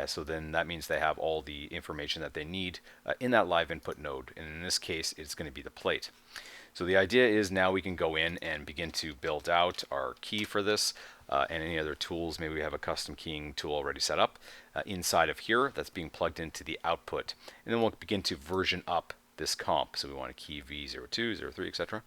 So then that means they have all the information that they need in that live input node, and in this case it's going to be the plate. So the idea is now we can go in and begin to build out our key for this and any other tools. Maybe we have a custom keying tool already set up inside of here that's being plugged into the output. And then we'll begin to version up this comp. So we want to key V02, 03, etc.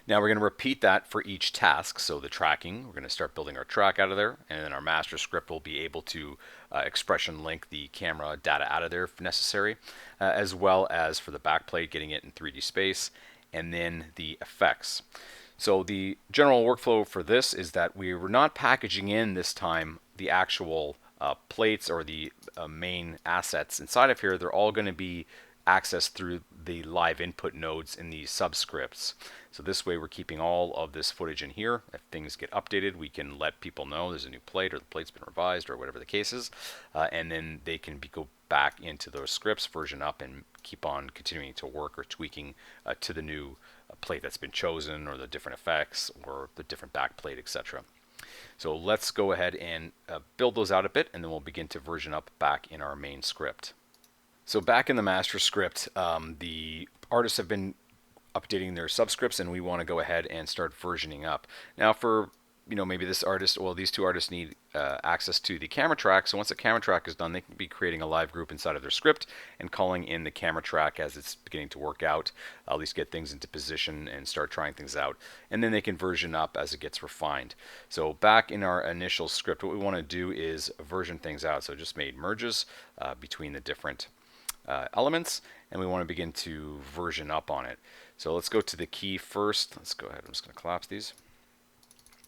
Now we're going to repeat that for each task. So the tracking, we're going to start building our track out of there, and then our master script will be able to expression link the camera data out of there if necessary, as well as for the backplate, getting it in 3D space, and then the effects. So the general workflow for this is that we were not packaging in this time the actual plates or the main assets inside of here. They're all going to be accessed through the live input nodes in the subscripts. So this way we're keeping all of this footage in here. If things get updated, we can let people know there's a new plate or the plate's been revised or whatever the case is. And then they can go back into those scripts, version up, and keep on continuing to work or tweaking to the new plate that's been chosen, or the different effects, or the different backplate, etc. So let's go ahead and build those out a bit, and then we'll begin to version up back in our main script. So back in the master script, the artists have been updating their subscripts, and we want to go ahead and start versioning up. Now for maybe this artist, well, these two artists need access to the camera track. So once the camera track is done, they can be creating a live group inside of their script and calling in the camera track as it's beginning to work out, at least get things into position and start trying things out. And then they can version up as it gets refined. So back in our initial script, what we want to do is version things out. So just made merges between the different elements, and we want to begin to version up on it. So let's go to the key first. Let's go ahead. I'm just going to collapse these.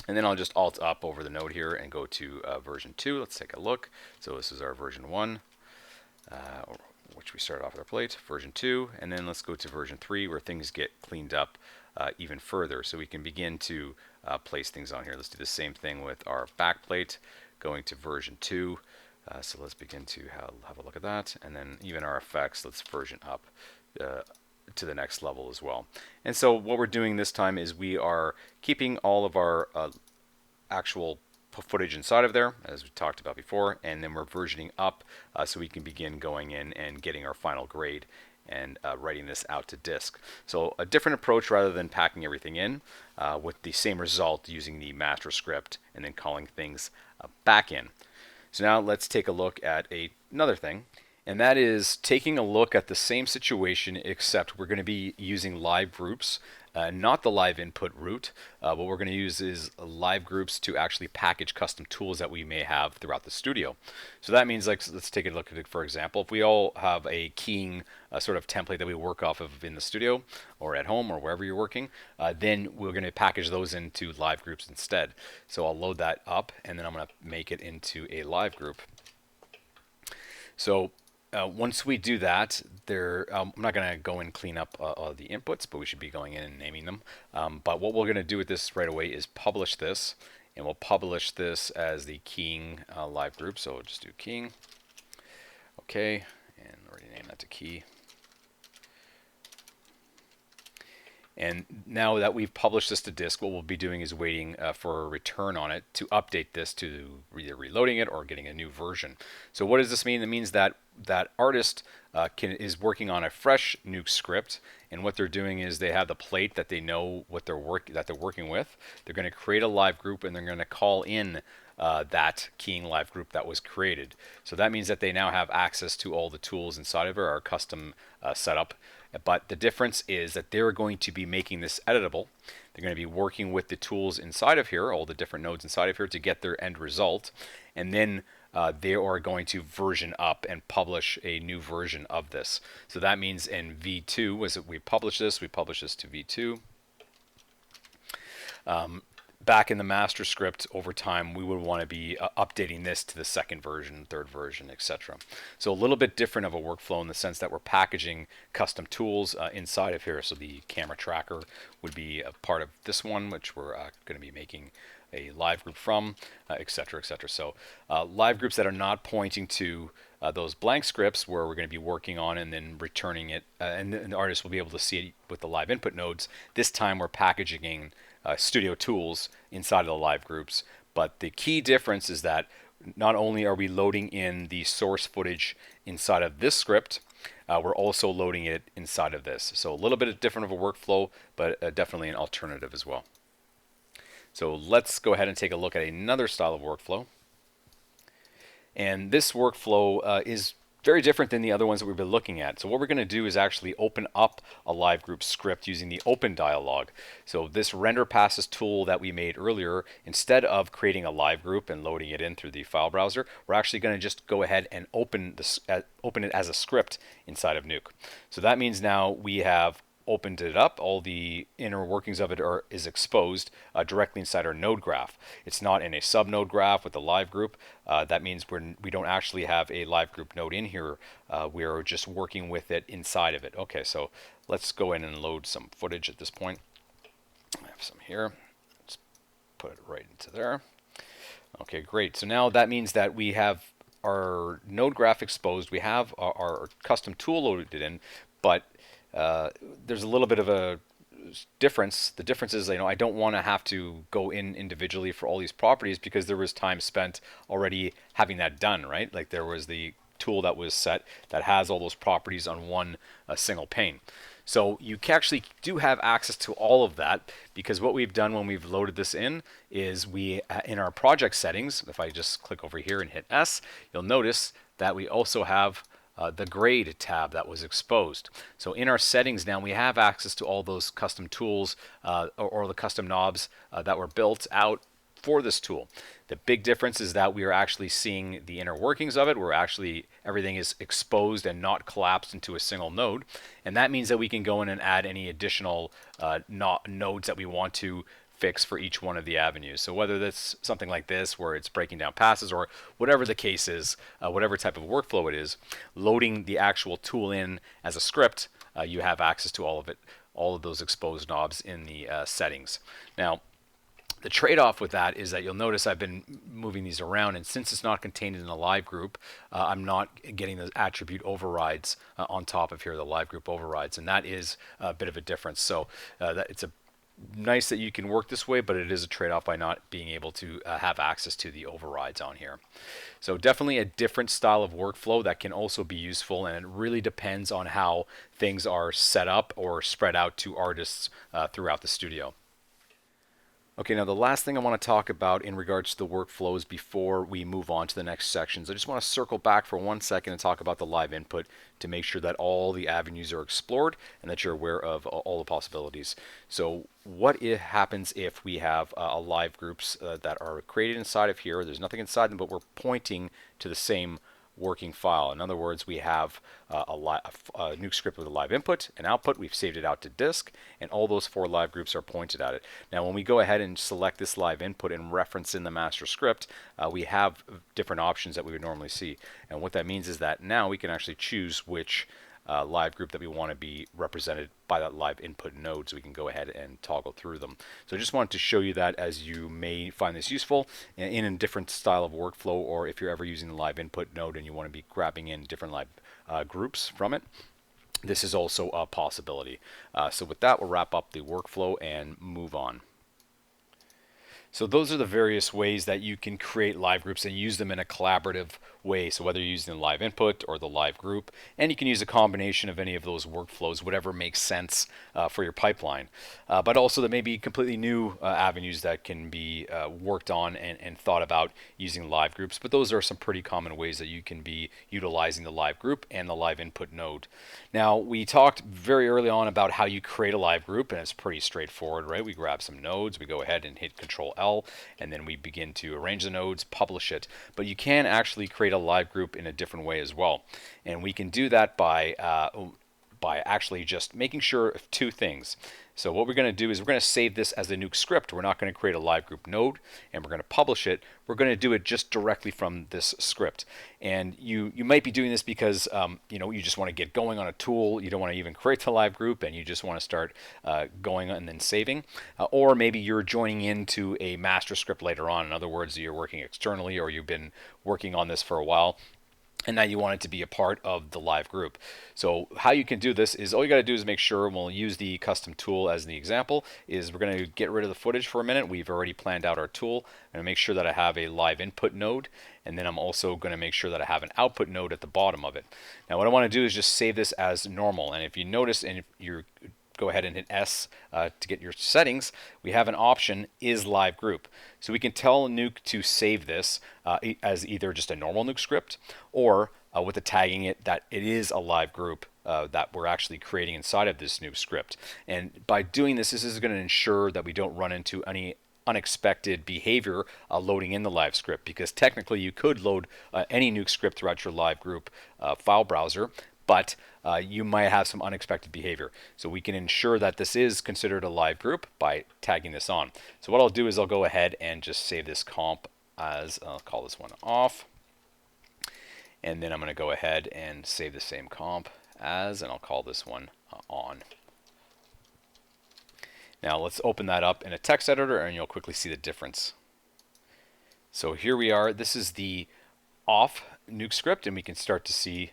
And then I'll just alt up over the node here and go to version 2. Let's take a look. So this is our version 1, which we started off with our plate, version 2, and then let's go to version 3 where things get cleaned up even further. So we can begin to place things on here. Let's do the same thing with our backplate, going to version 2. So let's begin to have a look at that. And then even our effects, let's version up to the next level as well. And so what we're doing this time is we are keeping all of our actual footage inside of there, as we talked about before, and then we're versioning up so we can begin going in and getting our final grade and writing this out to disk. So a different approach rather than packing everything in with the same result using the master script and then calling things back in. So now let's take a look at another thing, and that is taking a look at the same situation, except we're going to be using live groups, not the live input route. What we're going to use is live groups to actually package custom tools that we may have throughout the studio. So that means, like, let's take a look at it. For example, if we all have a keying sort of template that we work off of in the studio or at home or wherever you're working, then we're going to package those into live groups instead. So I'll load that up, and then I'm going to make it into a live group. So once we do that, I'm not going to go and clean up all the inputs, but we should be going in and naming them. But what we're going to do with this right away is publish this, and we'll publish this as the keying live group. So we'll just do keying. Okay, and already name that to key. And now that we've published this to disk, what we'll be doing is waiting for a return on it to update this to either reloading it or getting a new version. So what does this mean? It means that that artist is working on a fresh Nuke script, and what they're doing is they have the plate that they know what they're working with. They're going to create a live group, and they're going to call in that keying live group that was created. So that means that they now have access to all the tools inside of our custom setup. But the difference is that they're going to be making this editable. They're going to be working with the tools inside of here, all the different nodes inside of here, to get their end result. And then they are going to version up and publish a new version of this. So that means in V2, as we publish this to V2. Back in the master script, over time, we would want to be updating this to the second version, third version, etc. So a little bit different of a workflow in the sense that we're packaging custom tools inside of here. So the camera tracker would be a part of this one, which we're going to be making a live group from, etc., etc. So live groups that are not pointing to those blank scripts where we're going to be working on and then returning it, and the artist will be able to see it with the live input nodes. This time we're packaging studio tools inside of the live groups, but the key difference is that not only are we loading in the source footage inside of this script, we're also loading it inside of this. So a little bit different of a workflow, but definitely an alternative as well. So let's go ahead and take a look at another style of workflow. And this workflow is very different than the other ones that we've been looking at. So what we're going to do is actually open up a live group script using the open dialog. So this render passes tool that we made earlier, instead of creating a live group and loading it in through the file browser, we're actually going to just go ahead and open it as a script inside of Nuke. So that means now we have opened it up, all the inner workings of it is exposed directly inside our node graph. It's not in a subnode graph with a live group. That means we don't actually have a live group node in here. We're just working with it inside of it. Okay, so let's go in and load some footage at this point. I have some here. Let's put it right into there. Okay, great. So now that means that we have our node graph exposed. We have our custom tool loaded in, but there's a little bit of a difference. The difference is, I don't want to have to go in individually for all these properties, because there was time spent already having that done, right? Like there was the tool that was set that has all those properties on one single pane. So you actually do have access to all of that, because what we've done when we've loaded this in is we, in our project settings, if I just click over here and hit S, you'll notice that we also have the grade tab that was exposed. So in our settings now, we have access to all those custom tools or the custom knobs that were built out for this tool. The big difference is that we are actually seeing the inner workings of it. Everything is exposed and not collapsed into a single node. And that means that we can go in and add any additional nodes that we want to fix for each one of the avenues. So whether that's something like this, where it's breaking down passes, or whatever the case is, whatever type of workflow it is, loading the actual tool in as a script, you have access to all of it, all of those exposed knobs in the settings. Now, the trade-off with that is that you'll notice I've been moving these around, and since it's not contained in a live group, I'm not getting the attribute overrides on top of here, the live group overrides, and that is a bit of a difference. So it's nice that you can work this way, but it is a trade-off by not being able to have access to the overrides on here. So definitely a different style of workflow that can also be useful, and it really depends on how things are set up or spread out to artists throughout the studio. Okay, now the last thing I want to talk about in regards to the workflows before we move on to the next sections, I just want to circle back for 1 second and talk about the live input to make sure that all the avenues are explored and that you're aware of all the possibilities. So what happens if we have live groups that are created inside of here? There's nothing inside them, but we're pointing to the same working file. In other words, we have a Nuke script with a live input and output. We've saved it out to disk, and all those 4 live groups are pointed at it. Now, when we go ahead and select this live input and reference in the master script, we have different options that we would normally see. And what that means is that now we can actually choose which live group that we want to be represented by that live input node, so we can go ahead and toggle through them. So I just wanted to show you that, as you may find this useful in a different style of workflow, or if you're ever using the live input node and you want to be grabbing in different live groups from it. This is also a possibility. So with that, we'll wrap up the workflow and move on. So those are the various ways that you can create live groups and use them in a collaborative way. So whether you're using the live input or the live group, and you can use a combination of any of those workflows, whatever makes sense for your pipeline. But also there may be completely new avenues that can be worked on and thought about using live groups. But those are some pretty common ways that you can be utilizing the live group and the live input node. Now, we talked very early on about how you create a live group, and it's pretty straightforward, right? We grab some nodes, we go ahead and hit Control L, and then we begin to arrange the nodes, publish it. But you can actually create a live group in a different way as well, and we can do that by actually just making sure of 2 things. So what we're going to do is we're going to save this as a Nuke script. We're not going to create a live group node, and we're going to publish it. We're going to do it just directly from this script. And you might be doing this because you just want to get going on a tool. You don't want to even create the live group, and you just want to start going and then saving. Or maybe you're joining into a master script later on. In other words, you're working externally, or you've been working on this for a while, and now you want it to be a part of the live group. So how you can do this is, all you got to do is make sure, and we'll use the custom tool as the example, is we're going to get rid of the footage for a minute. We've already planned out our tool. I'm going to make sure that I have a live input node, and then I'm also going to make sure that I have an output node at the bottom of it. Now what I want to do is just save this as normal, and if you notice, and if you're go ahead and hit S to get your settings, we have an option, is live group. So we can tell Nuke to save this as either just a normal Nuke script, or with the tagging it that it is a live group that we're actually creating inside of this Nuke script. And by doing this, this is going to ensure that we don't run into any unexpected behavior loading in the live script, because technically you could load any Nuke script throughout your live group file browser, but you might have some unexpected behavior. So we can ensure that this is considered a live group by tagging this on. So what I'll do is I'll go ahead and just save this comp as, I'll call this one off. And then I'm going to go ahead and save the same comp as, and I'll call this one on. Now let's open that up in a text editor and you'll quickly see the difference. So here we are. This is the off Nuke script, and we can start to see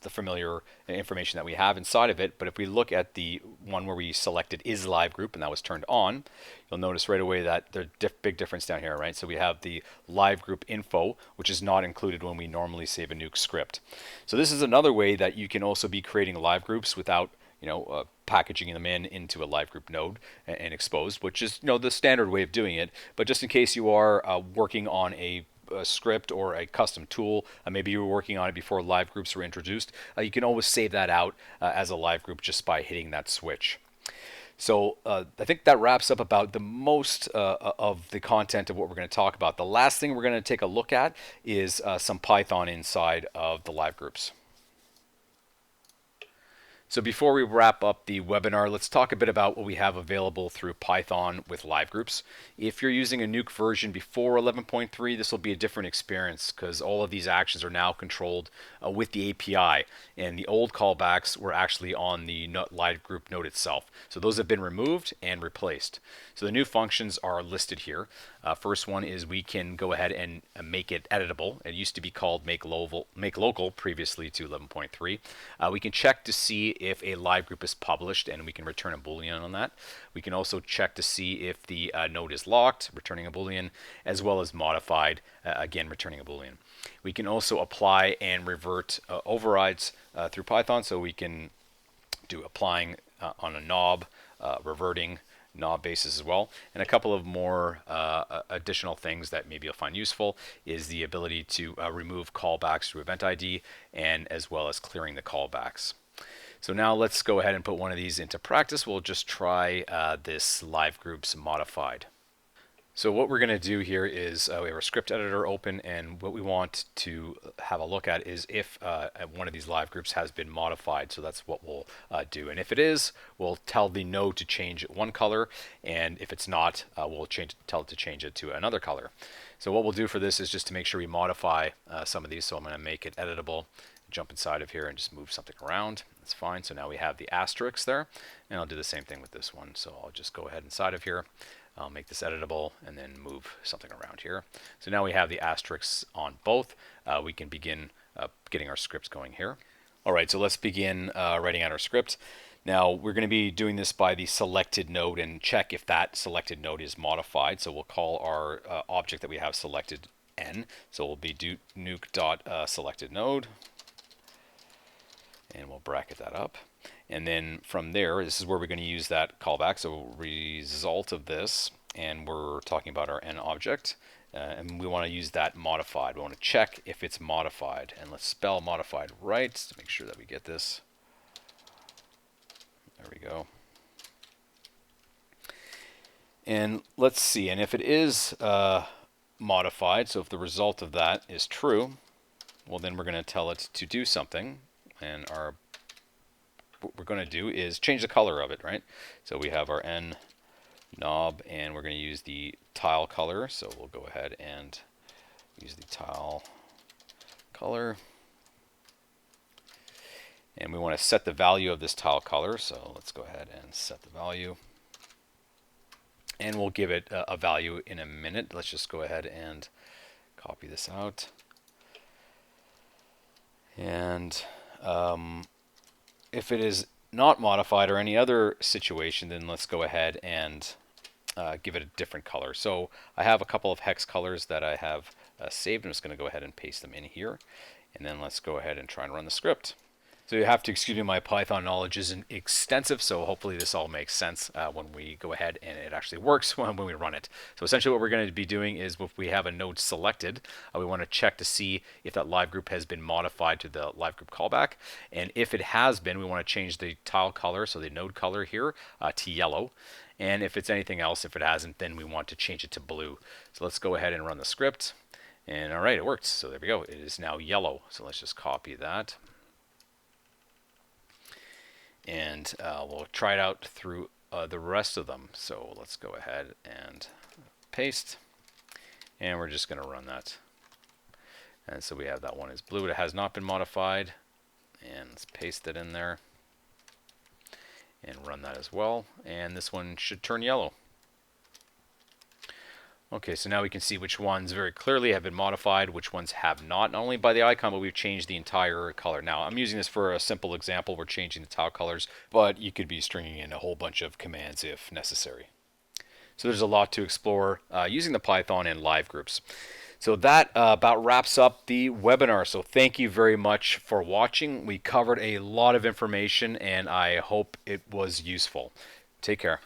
the familiar information that we have inside of it. But if we look at the one where we selected is live group and that was turned on, you'll notice right away that there's big difference down here, right? So we have the live group info, which is not included when we normally save a Nuke script. So this is another way that you can also be creating live groups without packaging them into a live group node and exposed, which is the standard way of doing it. But just in case you are working on a script or a custom tool, maybe you were working on it before live groups were introduced, you can always save that out as a live group just by hitting that switch. So I think that wraps up about the most of the content of what we're going to talk about. The last thing we're going to take a look at is some Python inside of the live groups. So before we wrap up the webinar, let's talk a bit about what we have available through Python with live groups. If you're using a Nuke version before 11.3, this will be a different experience because all of these actions are now controlled with the API, and the old callbacks were actually on the live group node itself. So those have been removed and replaced. So the new functions are listed here. First one is we can go ahead and make it editable. It used to be called make local previously to 11.3. We can check to see if a live group is published, and we can return a Boolean on that. We can also check to see if the node is locked, returning a Boolean, as well as modified, again returning a Boolean. We can also apply and revert overrides through Python, so we can do applying on a knob, reverting knob basis as well. And a couple of more additional things that maybe you'll find useful is the ability to remove callbacks through event ID, and as well as clearing the callbacks. So now let's go ahead and put one of these into practice. We'll just try this live groups modified. So what we're going to do here is we have our script editor open, and what we want to have a look at is if one of these live groups has been modified. So that's what we'll do. And if it is, we'll tell the node to change one color, and if it's not, we'll tell it to change it to another color. So what we'll do for this is just to make sure we modify some of these. So I'm going to make it editable, jump inside of here and just move something around. That's fine. So now we have the asterisk there, and I'll do the same thing with this one. So I'll just go ahead inside of here. I'll make this editable and then move something around here. So now we have the asterisks on both. We can begin getting our scripts going here. All right, so let's begin writing out our script. Now we're going to be doing this by the selected node and check if that selected node is modified. So we'll call our object that we have selected n. So we'll be nuke.selected node. And we'll bracket that up. And then from there, this is where we're going to use that callback. So result of this, and we're talking about our n object, and we want to use that modified. We want to check if it's modified, and let's spell modified right to make sure that we get this. There we go. And let's see, and if it is modified, so if the result of that is true, well then we're going to tell it to do something, and what we're going to do is change the color of it, right? So we have our n knob, and we're going to use the tile color. So we'll go ahead and use the tile color. And we want to set the value of this tile color. So let's go ahead and set the value. And we'll give it a value in a minute. Let's just go ahead and copy this out. And if it is not modified or any other situation, then let's go ahead and give it a different color. So I have a couple of hex colors that I have saved. I'm just going to go ahead and paste them in here. And then let's go ahead and try and run the script. So you have to excuse me, my Python knowledge isn't extensive, so hopefully this all makes sense when we go ahead and it actually works when we run it. So essentially what we're going to be doing is if we have a node selected, we want to check to see if that live group has been modified to the live group callback. And if it has been, we want to change the tile color, so the node color here, to yellow. And if it's anything else, if it hasn't, then we want to change it to blue. So let's go ahead and run the script. And all right, it worked. So there we go. It is now yellow. So let's just copy that. And we'll try it out through the rest of them. So let's go ahead and paste, and we're just going to run that. And so we have that one is blue. It has not been modified, and let's paste it in there and run that as well. And this one should turn yellow. Okay, so now we can see which ones very clearly have been modified, which ones have not only by the icon, but we've changed the entire color. Now, I'm using this for a simple example. We're changing the tile colors, but you could be stringing in a whole bunch of commands if necessary. So there's a lot to explore using the Python and live groups. So that about wraps up the webinar. So thank you very much for watching. We covered a lot of information, and I hope it was useful. Take care.